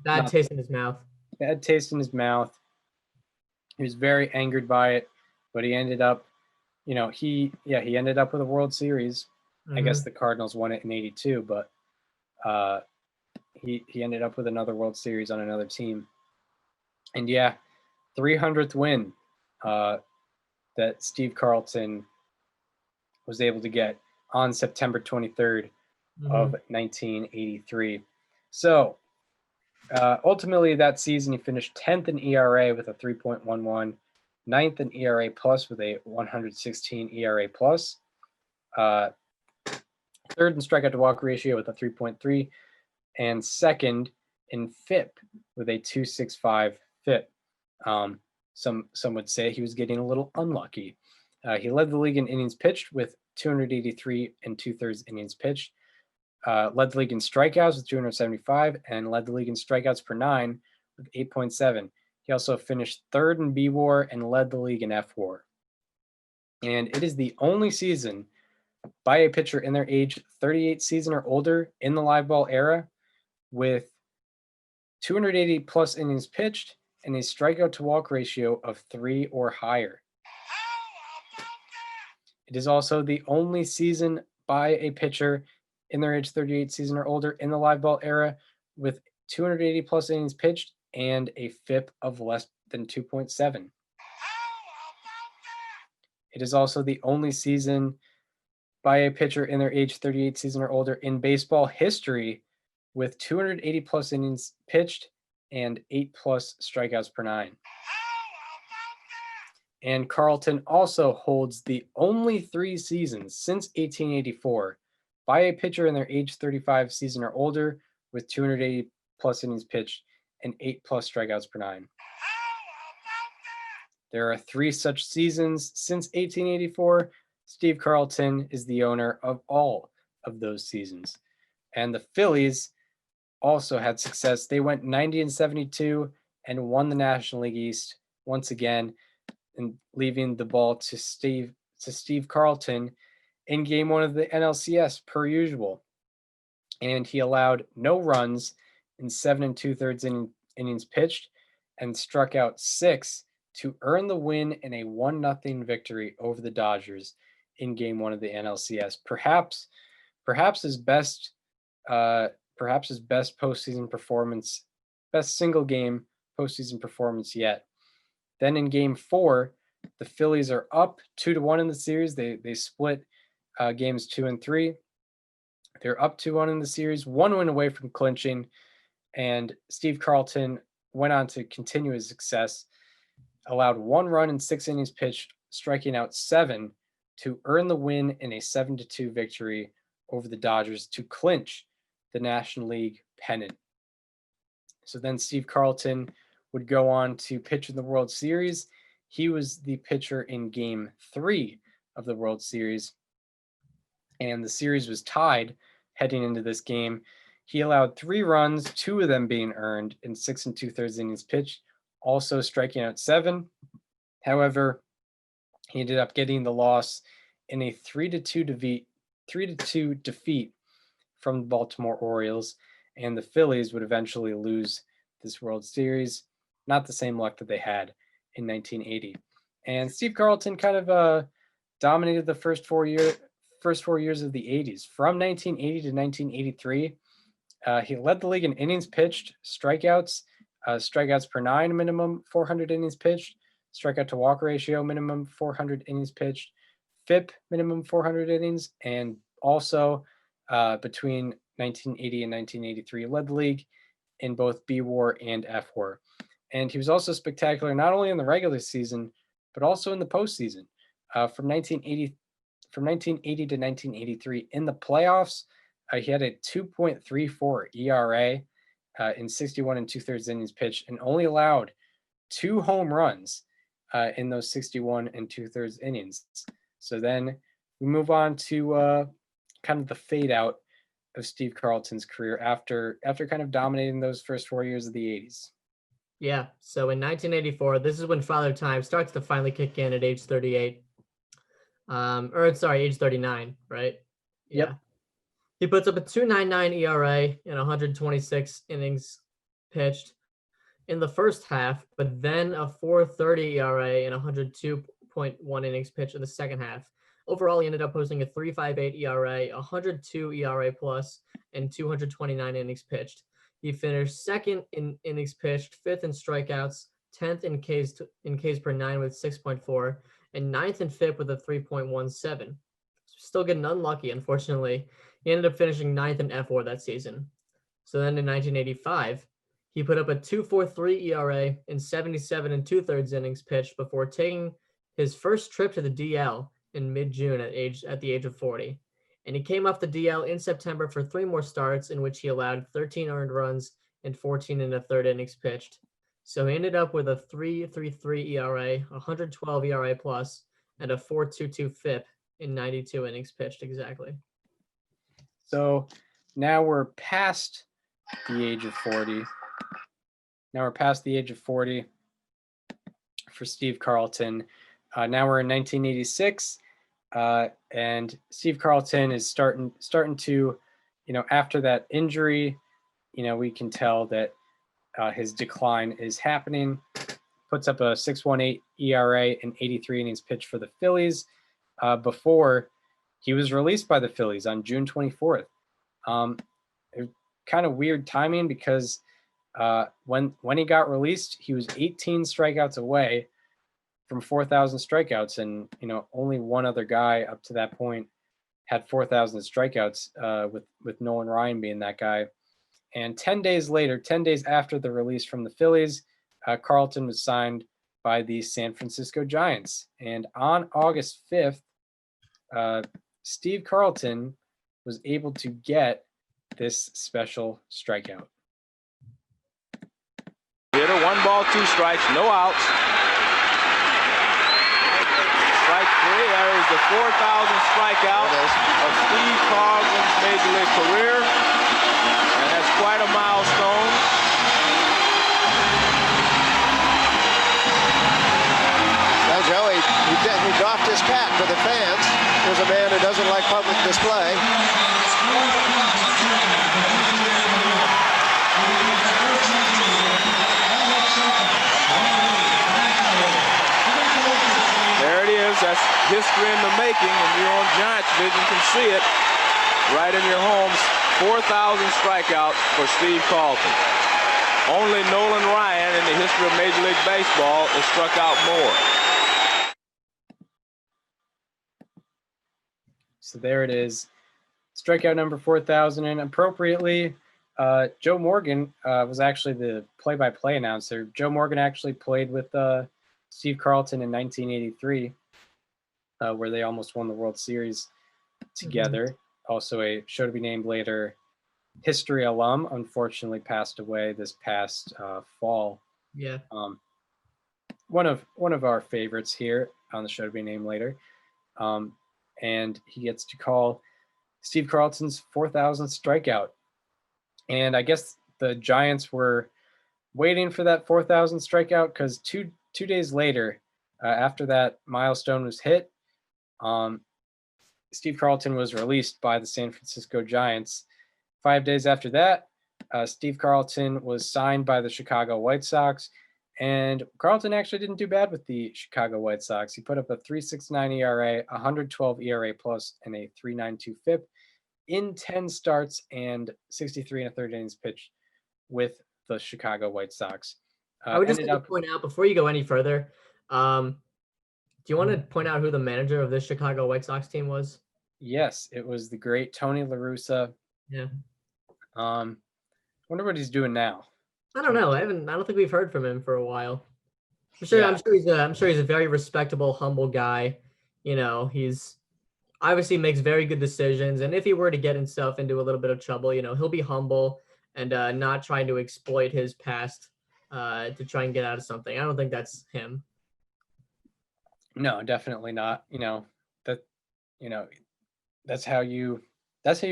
bad taste in his mouth. Bad taste in his mouth. He was very angered by it, but he ended up, he ended up with a World Series. Mm-hmm. I guess the Cardinals won it in '82, but he ended up with another World Series on another team. And 300th win that Steve Carlton was able to get on September 23rd of 1983. So ultimately that season he finished 10th in ERA with a 3.11, 9th in ERA plus with a 116 ERA plus, 3rd in strikeout to walk ratio with a 3.3, and 2nd in FIP with a 2.65 FIP. Some would say he was getting a little unlucky. He led the league in innings pitched with 283 and 2/3 innings pitched. Led the league in strikeouts with 275 and led the league in strikeouts per 9 with 8.7. He also finished 3rd in B-WAR and led the league in F-WAR. And it is the only season by a pitcher in their age 38 season or older in the live ball era with 280 plus innings pitched and a strikeout to walk ratio of 3 or higher. It is also the only season by a pitcher in their age 38 season or older in the live ball era with 280 plus innings pitched and a FIP of less than 2.7. It is also the only season by a pitcher in their age 38 season or older in baseball history with 280 plus innings pitched and 8 plus strikeouts per 9. And Carlton also holds the only 3 seasons since 1884 by a pitcher in their age 35 season or older with 280 plus innings pitched and 8 plus strikeouts per 9. There are 3 such seasons since 1884. Steve Carlton is the owner of all of those seasons. And the Phillies also had success. They went 90-72 and won the National League East once again, and leaving the ball to Steve Carlton in Game 1 of the NLCS per usual. And he allowed no runs in 7 2/3 innings pitched and struck out 6 to earn the win in a 1-0 victory over the Dodgers in Game 1 of the NLCS. Perhaps his best postseason performance, best single game postseason performance yet. Then in Game 4, the Phillies are up 2-1 in the series. They split games 2 and 3. They're up 2-1 in the series, 1 win away from clinching, and Steve Carlton went on to continue his success, allowed 1 run in 6 innings pitched, striking out 7 to earn the win in a 7-2 victory over the Dodgers to clinch the National League pennant. So then Steve Carlton would go on to pitch in the World Series. He was the pitcher in Game 3 of the World Series, and the series was tied heading into this game. He allowed 3 runs, 2 of them being earned in 6 2/3 innings pitched, also striking out 7. However, He ended up getting the loss in a 3-2 defeat from the Baltimore Orioles, and the Phillies would eventually lose this World Series. Not the same luck that they had in 1980. And Steve Carlton kind of dominated the first 4 years of the 80s. From 1980 to 1983, he led the league in innings pitched, strikeouts, strikeouts per nine minimum, 400 innings pitched, strikeout to walk ratio minimum 400 innings pitched, FIP minimum 400 innings, and also between 1980 and 1983 led the league in both B WAR and F WAR. And he was also spectacular not only in the regular season but also in the postseason. From 1980 to 1983 in the playoffs, he had a 2.34 ERA in 61 and 2/3 innings pitched, and only allowed 2 home runs in those 61 and 2/3 innings. So then we move on to kind of the fade out of Steve Carlton's career after kind of dominating those first 4 years of the 80s. Yeah. So in 1984, this is when Father Time starts to finally kick in at age 38. Age 39, right? Yep. Yeah. He puts up a 2.99 ERA in 126 innings pitched in the first half, but then a 4.30 ERA in 102.1 innings pitched in the second half. Overall, he ended up posting a 3.58 ERA, 102 ERA plus, and 229 innings pitched. He finished second in innings pitched, fifth in strikeouts, 10th in Ks per nine with 6.4, and ninth in FIP with a 3.17. Still getting unlucky, unfortunately. He ended up finishing ninth in F WAR that season. So then in 1985, he put up a 2.43 ERA in 77 and 2/3 innings pitched before taking his first trip to the DL in mid-June at the age of 40. And he came off the DL in September for 3 more starts in which he allowed 13 earned runs and 14 1/3 innings pitched. So he ended up with a 3.33 ERA, 112 ERA plus, and a 4.22 FIP in 92 innings pitched exactly. So now we're past the age of 40. For Steve Carlton. Now we're in 1986, and Steve Carlton is starting to, after that injury, we can tell that his decline is happening. Puts up a 6.18 ERA and 83 innings pitched for the Phillies before he was released by the Phillies on June 24th. Kind of weird timing because when he got released, he was 18 strikeouts away from 4,000 strikeouts, and only one other guy up to that point had 4,000 strikeouts, with Nolan Ryan being that guy. And 10 days after the release from the Phillies, Carlton was signed by the San Francisco Giants. And on August 5th, Steve Carlton was able to get this special strikeout. Hitter, 1 ball, 2 strikes, no outs. Strike 3, there is the 4,000th strikeout of Steve Carlton's Major League career. And that's quite a milestone. Now, Joey, he doffed his cap for the fans. There's a man who doesn't like public display. There it is. That's history in the making, and you on Giants Vision can see it right in your homes. 4,000 strikeouts for Steve Carlton. Only Nolan Ryan in the history of Major League Baseball has struck out more. So there it is. Strikeout number 4,000, and appropriately, Joe Morgan was actually the play-by-play announcer. Joe Morgan actually played with Steve Carlton in 1983, where they almost won the World Series together. Mm-hmm. Also a show to be named later history alum, unfortunately passed away this past fall. Yeah. One of our favorites here on the show to be named later. And he gets to call Steve Carlton's 4,000th strikeout. And I guess the Giants were waiting for that 4,000th strikeout because two days later, After that milestone was hit, Steve Carlton was released by the San Francisco Giants. 5 days after that, Steve Carlton was signed by the Chicago White Sox. And Carlton actually didn't do bad with the Chicago White Sox. He put up a 3.69 ERA, 112 ERA plus, and a 3.92 FIP in 10 starts and 63 and a third innings pitched with the Chicago White Sox. I would just like to point out before you go any further, do you want to point out who the manager of this Chicago White Sox team was? Yes, it was the great Tony La Russa. Yeah. Wonder what he's doing now. I don't know. I don't think we've heard from him for a while. I'm sure he's a very respectable, humble guy. You know, he's obviously makes very good decisions. And if he were to get himself into a little bit of trouble, you know, he'll be humble and not trying to exploit his past to try and get out of something. I don't think that's him. No, definitely not. That's how you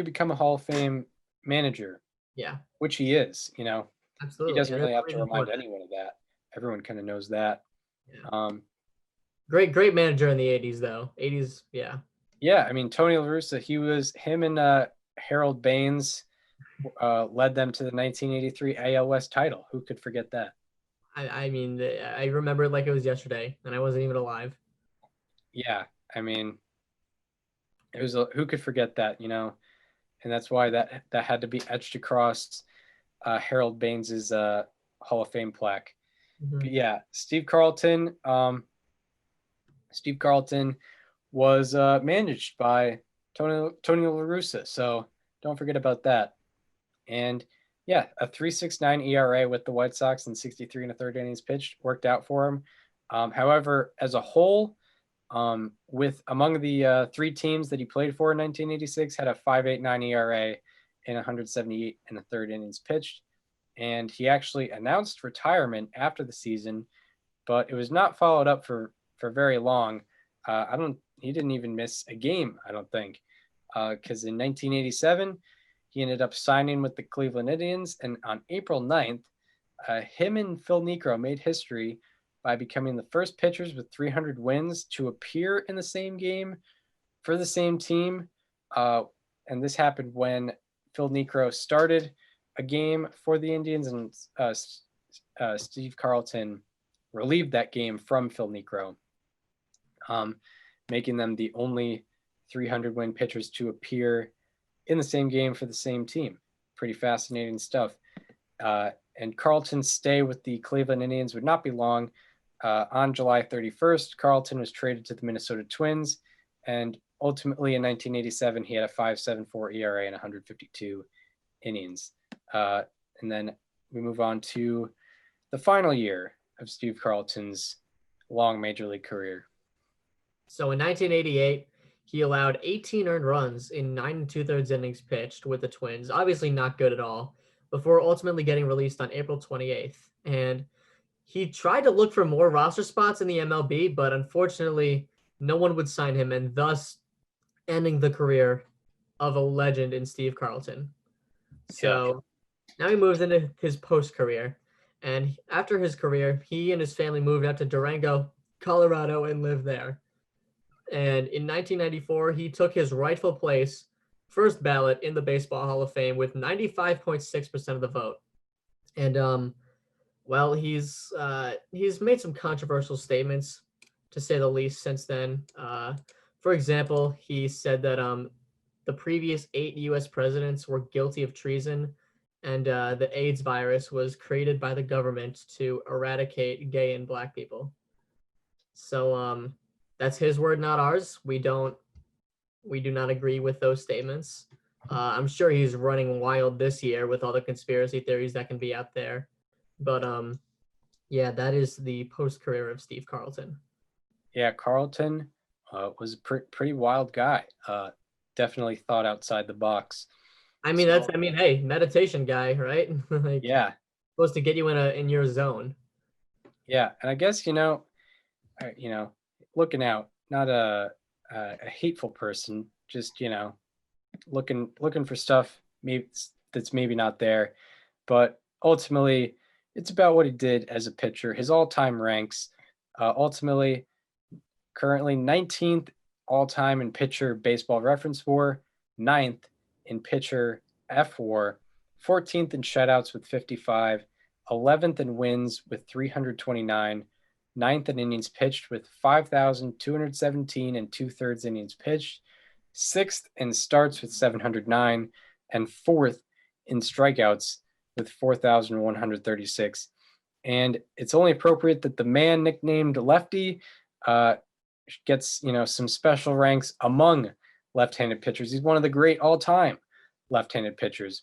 become a Hall of Fame manager. Yeah. Which he is, Absolutely. He doesn't really have to remind anyone of that. Everyone kind of knows that. Yeah. Great manager in the 80s though. 80s, yeah. Yeah, I mean Tony La Russa, him and Harold Baines led them to the 1983 AL West title. Who could forget that? I mean, I remember it like it was yesterday, and I wasn't even alive. Yeah, I mean, who could forget that, and that's why that had to be etched across Harold Baines's Hall of Fame plaque. Mm-hmm. But yeah, Steve Carlton was managed by Tony La Russa, so don't forget about that. And yeah, a 3.69 ERA with the White Sox and 63 and a third innings pitched worked out for him. However, as a whole, with among the three teams that he played for in 1986, had a 5.89 ERA and 178 and a third innings pitched. And he actually announced retirement after the season, but it was not followed up for very long. He didn't even miss a game, I don't think, because in 1987, he ended up signing with the Cleveland Indians. And on April 9th, him and Phil Niekro made history by becoming the first pitchers with 300 wins to appear in the same game for the same team. And this happened when Phil Niekro started a game for the Indians, and Steve Carlton relieved that game from Phil Niekro, making them the only 300-win pitchers to appear in the same game for the same team. Pretty fascinating stuff. And Carlton's stay with the Cleveland Indians would not be long. On July 31st, Carlton was traded to the Minnesota Twins, and ultimately in 1987, he had a 5.74 ERA and 152 innings. And then we move on to the final year of Steve Carlton's long major league career. So in 1988, he allowed 18 earned runs in 9 2/3 innings pitched with the Twins. Obviously not good at all, before ultimately getting released on April 28th. And he tried to look for more roster spots in the MLB, but unfortunately, no one would sign him, and thus ending the career of a legend in Steve Carlton. So now he moves into his post-career. And after his career, he and his family moved out to Durango, Colorado, and lived there. And in 1994, he took his rightful place, first ballot in the Baseball Hall of Fame with 95.6% of the vote. And well, he's made some controversial statements, to say the least, since then. For example, he said that the previous 8 U.S. presidents were guilty of treason, and the AIDS virus was created by the government to eradicate gay and black people. So that's his word, not ours. We do not agree with those statements. I'm sure he's running wild this year with all the conspiracy theories that can be out there. But yeah, that is the post-career of Steve Carlton. Yeah, Carlton was a pretty wild guy. Definitely thought outside the box. I mean, hey, meditation guy, right? Like, yeah, supposed to get you in your zone. Yeah, and I guess looking out, not a hateful person, just looking for stuff that's maybe not there, but ultimately it's about what he did as a pitcher. His all-time ranks, ultimately currently 19th all-time in pitcher baseball reference WAR, 9th in pitcher F-WAR, 14th in shutouts with 55, 11th in wins with 329, 9th in innings pitched with 5,217 and 2/3 innings pitched, 6th in starts with 709, and 4th in strikeouts with 4,136. And it's only appropriate that the man nicknamed Lefty gets, some special ranks among left-handed pitchers. He's one of the great all-time left-handed pitchers.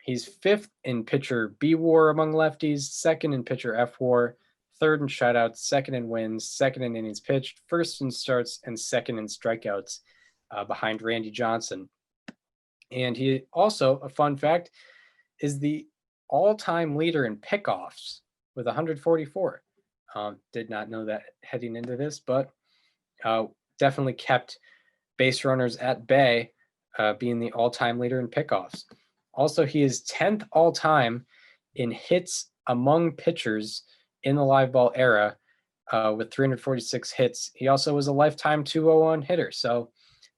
He's 5th in pitcher B-WAR among lefties, 2nd in pitcher F-WAR, 3rd in shutouts, 2nd in wins, 2nd in innings pitched, 1st in starts, and 2nd in strikeouts, behind Randy Johnson. And he also, a fun fact, is the all-time leader in pickoffs with 144. Did not know that heading into this, but definitely kept base runners at bay, being the all-time leader in pickoffs. Also, he is 10th all-time in hits among pitchers in the live ball era, with 346 hits. He also was a lifetime 201 hitter, so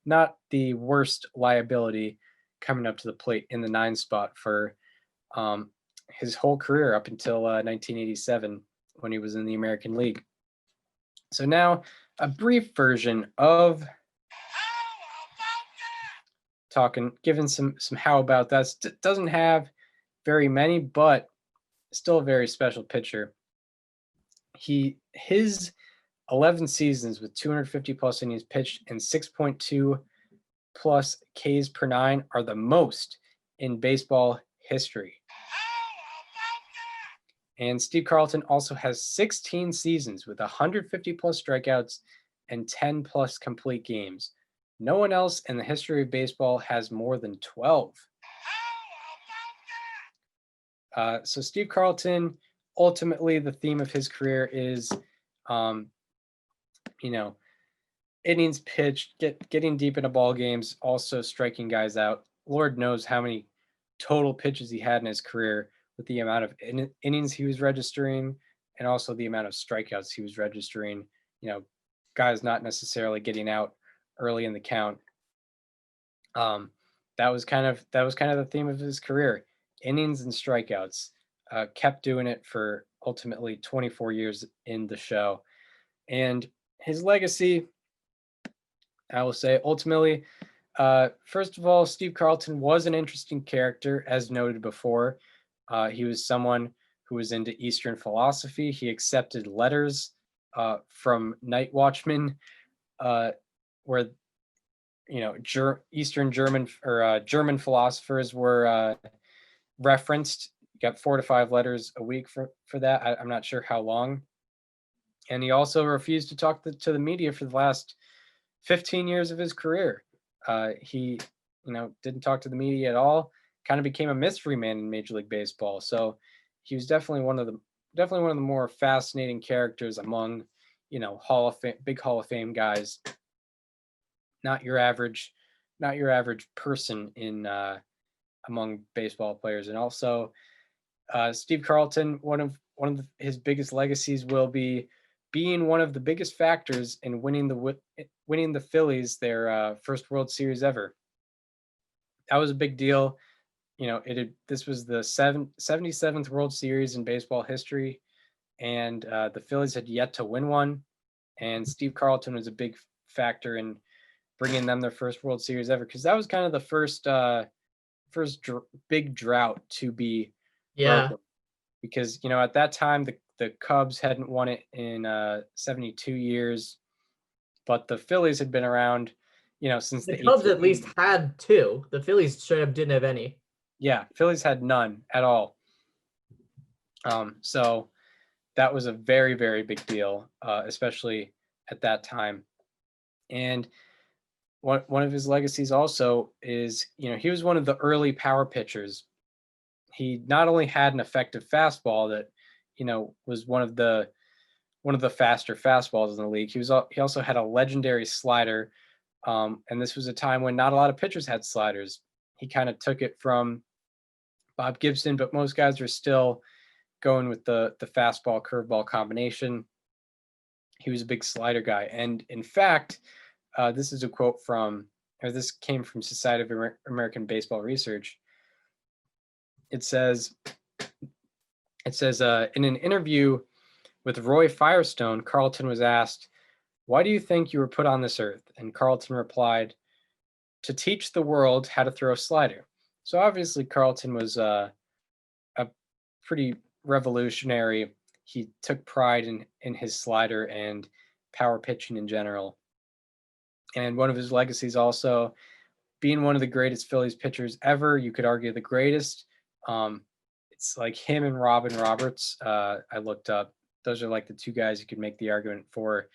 not the worst liability coming up to the plate in the 9 spot for his whole career up until 1987 when he was in the American League. So now a brief version of giving some how about that. Doesn't have very many, but still a very special pitcher. His 11 seasons with 250 plus innings pitched and 6.2 plus Ks per 9 are the most in baseball history. And Steve Carlton also has 16 seasons with 150 plus strikeouts and 10 plus complete games. No one else in the history of baseball has more than 12. So Steve Carlton, ultimately the theme of his career is, innings pitched, getting deep into ball games, also striking guys out. Lord knows how many total pitches he had in his career, with the amount of innings he was registering and also the amount of strikeouts he was registering. Guys not necessarily getting out early in the count. That was kind of the theme of his career: innings and strikeouts. Kept doing it for ultimately 24 years in the show. And his legacy, I will say, ultimately, first of all, Steve Carlton was an interesting character, as noted before. He was someone who was into Eastern philosophy. He accepted letters from night watchmen, where Eastern German or German philosophers were referenced. You got 4 to 5 letters a week for that. I'm not sure how long. And he also refused to talk to the media for the last 15 years of his career. He didn't talk to the media at all. Kind of became a mystery man in Major League Baseball. So he was definitely one of the more fascinating characters among, Hall of Fame, big Hall of Fame guys. Not your average person in among baseball players. And also, Steve Carlton, one of his biggest legacies will be being one of the biggest factors in winning the Phillies their first World Series ever. That was a big deal. This was the 77th World Series in baseball history, and the Phillies had yet to win one. And Steve Carlton was a big factor in bringing them their first World Series ever, because that was kind of the first big drought to be broken. Because at that time the Cubs hadn't won it in 72 years, but the Phillies had been around, since the Cubs at least had 2. The Phillies straight up didn't have any. Yeah, Phillies had none at all. So that was a very, very big deal, especially at that time. And one of his legacies also is, he was one of the early power pitchers. He not only had an effective fastball that, was one of the faster fastballs in the league. He also had a legendary slider, and this was a time when not a lot of pitchers had sliders. He kind of took it from Bob Gibson, but most guys are still going with the fastball curveball combination. he was a big slider guy. And in fact, this is a quote from, or this came from Society of American Baseball Research. It says, in an interview with Roy Firestone, Carlton was asked, "Why do you think you were put on this earth?" And Carlton replied, "To teach the world how to throw a slider." So obviously Carlton was a pretty revolutionary. He took pride in his slider and power pitching in general. And one of his legacies also being one of the greatest Phillies pitchers ever. You could argue the greatest. It's like him and Robin Roberts. I looked up. Those are like the two guys you could make the argument for.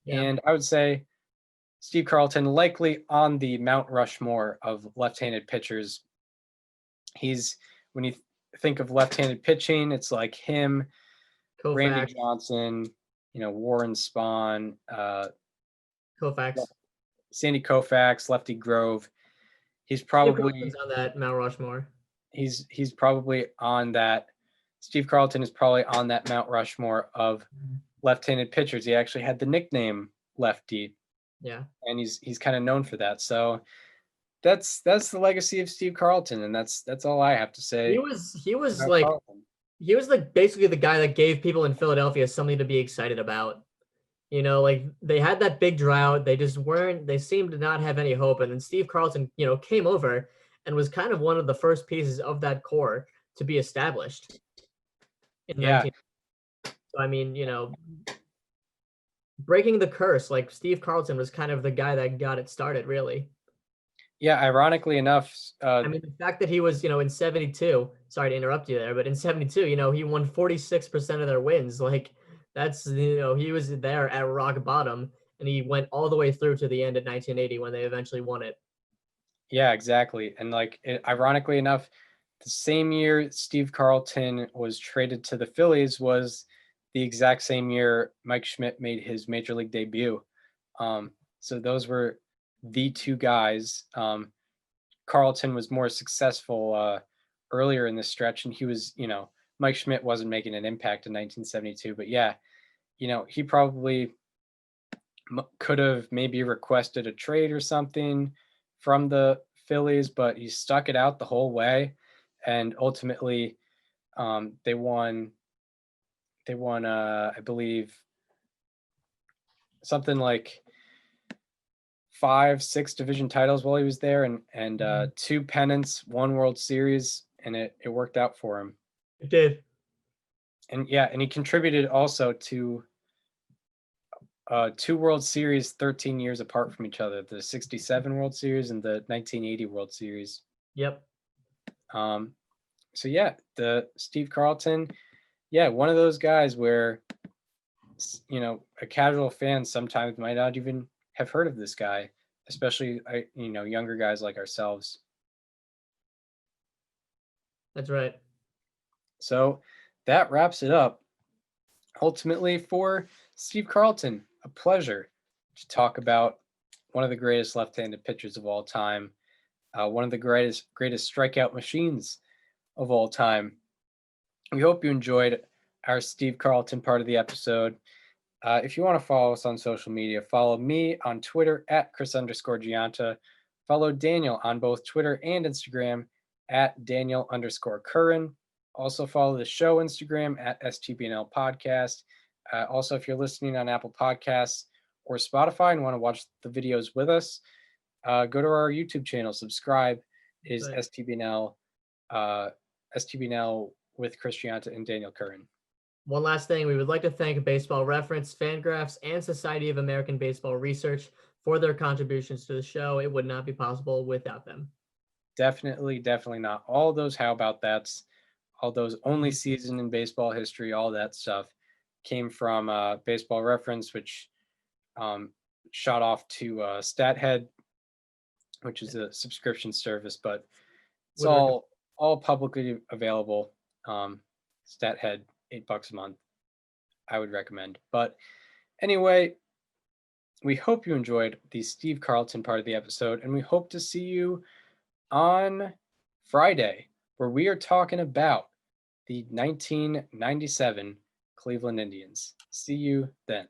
Yeah. And I would say Steve Carlton likely on the Mount Rushmore of left-handed pitchers. He's, when you think of left-handed pitching, it's like him, Koufax. Randy Johnson, Warren Spahn, Koufax. Sandy Koufax, Lefty Grove. He's probably on that Mount Rushmore. He's probably on that. Steve Carlton is probably on that Mount Rushmore of left-handed pitchers. He actually had the nickname Lefty. Yeah. And he's kind of known for that. So that's the legacy of Steve Carlton, and that's all I have to say. He was like Carlton. He was like basically the guy that gave people in Philadelphia something to be excited about. Like they had that big drought. They seemed to not have any hope. And then Steve Carlton, came over and was kind of one of the first pieces of that core to be established. Yeah. So, I mean, breaking the curse, like Steve Carlton was kind of the guy that got it started, really. Yeah, ironically enough. I mean, the fact that he was, in 72, sorry to interrupt you there, but in 72, he won 46% of their wins. Like, that's, he was there at rock bottom, and he went all the way through to the end at 1980 when they eventually won it. Yeah, exactly. And ironically enough, the same year Steve Carlton was traded to the Phillies was the exact same year Mike Schmidt made his major league debut. So those were the two guys. Carlton was more successful earlier in the stretch, and he was, Mike Schmidt wasn't making an impact in 1972, but yeah, he probably could have maybe requested a trade or something from the Phillies, but he stuck it out the whole way, and ultimately they won I believe something like 5-6 division titles while he was there, and 2 pennants, 1 World Series, and it worked out for him. It did. And yeah, and he contributed also to 2 World Series 13 years apart from each other, the 67 World Series and the 1980 World Series. Yep. So yeah, the Steve Carlton, one of those guys where, a casual fan sometimes might not even have heard of this guy, especially, younger guys like ourselves. That's right. So that wraps it up. Ultimately, for Steve Carlton, a pleasure to talk about one of the greatest left-handed pitchers of all time, one of the greatest strikeout machines of all time. We hope you enjoyed our Steve Carlton part of the episode. If you want to follow us on social media, follow me on Twitter at Chris_Gianta. Follow Daniel on both Twitter and Instagram at Daniel_Curran. Also follow the show Instagram at STBNL Podcast. Also, if you're listening on Apple Podcasts or Spotify and want to watch the videos with us, go to our YouTube channel. Subscribe. It is STBNL with Chris Gianta and Daniel Curran. One last thing, we would like to thank Baseball Reference, Fangraphs, and Society of American Baseball Research for their contributions to the show. It would not be possible without them. Definitely not. All those how about that's, all those only season in baseball history, all that stuff came from Baseball Reference, which shot off to StatHead, which is a subscription service, but it's all publicly available. StatHead, $8 a month. I would recommend. But anyway, we hope you enjoyed the Steve Carlton part of the episode, and we hope to see you on Friday, where we are talking about the 1997 Cleveland Indians. See you then.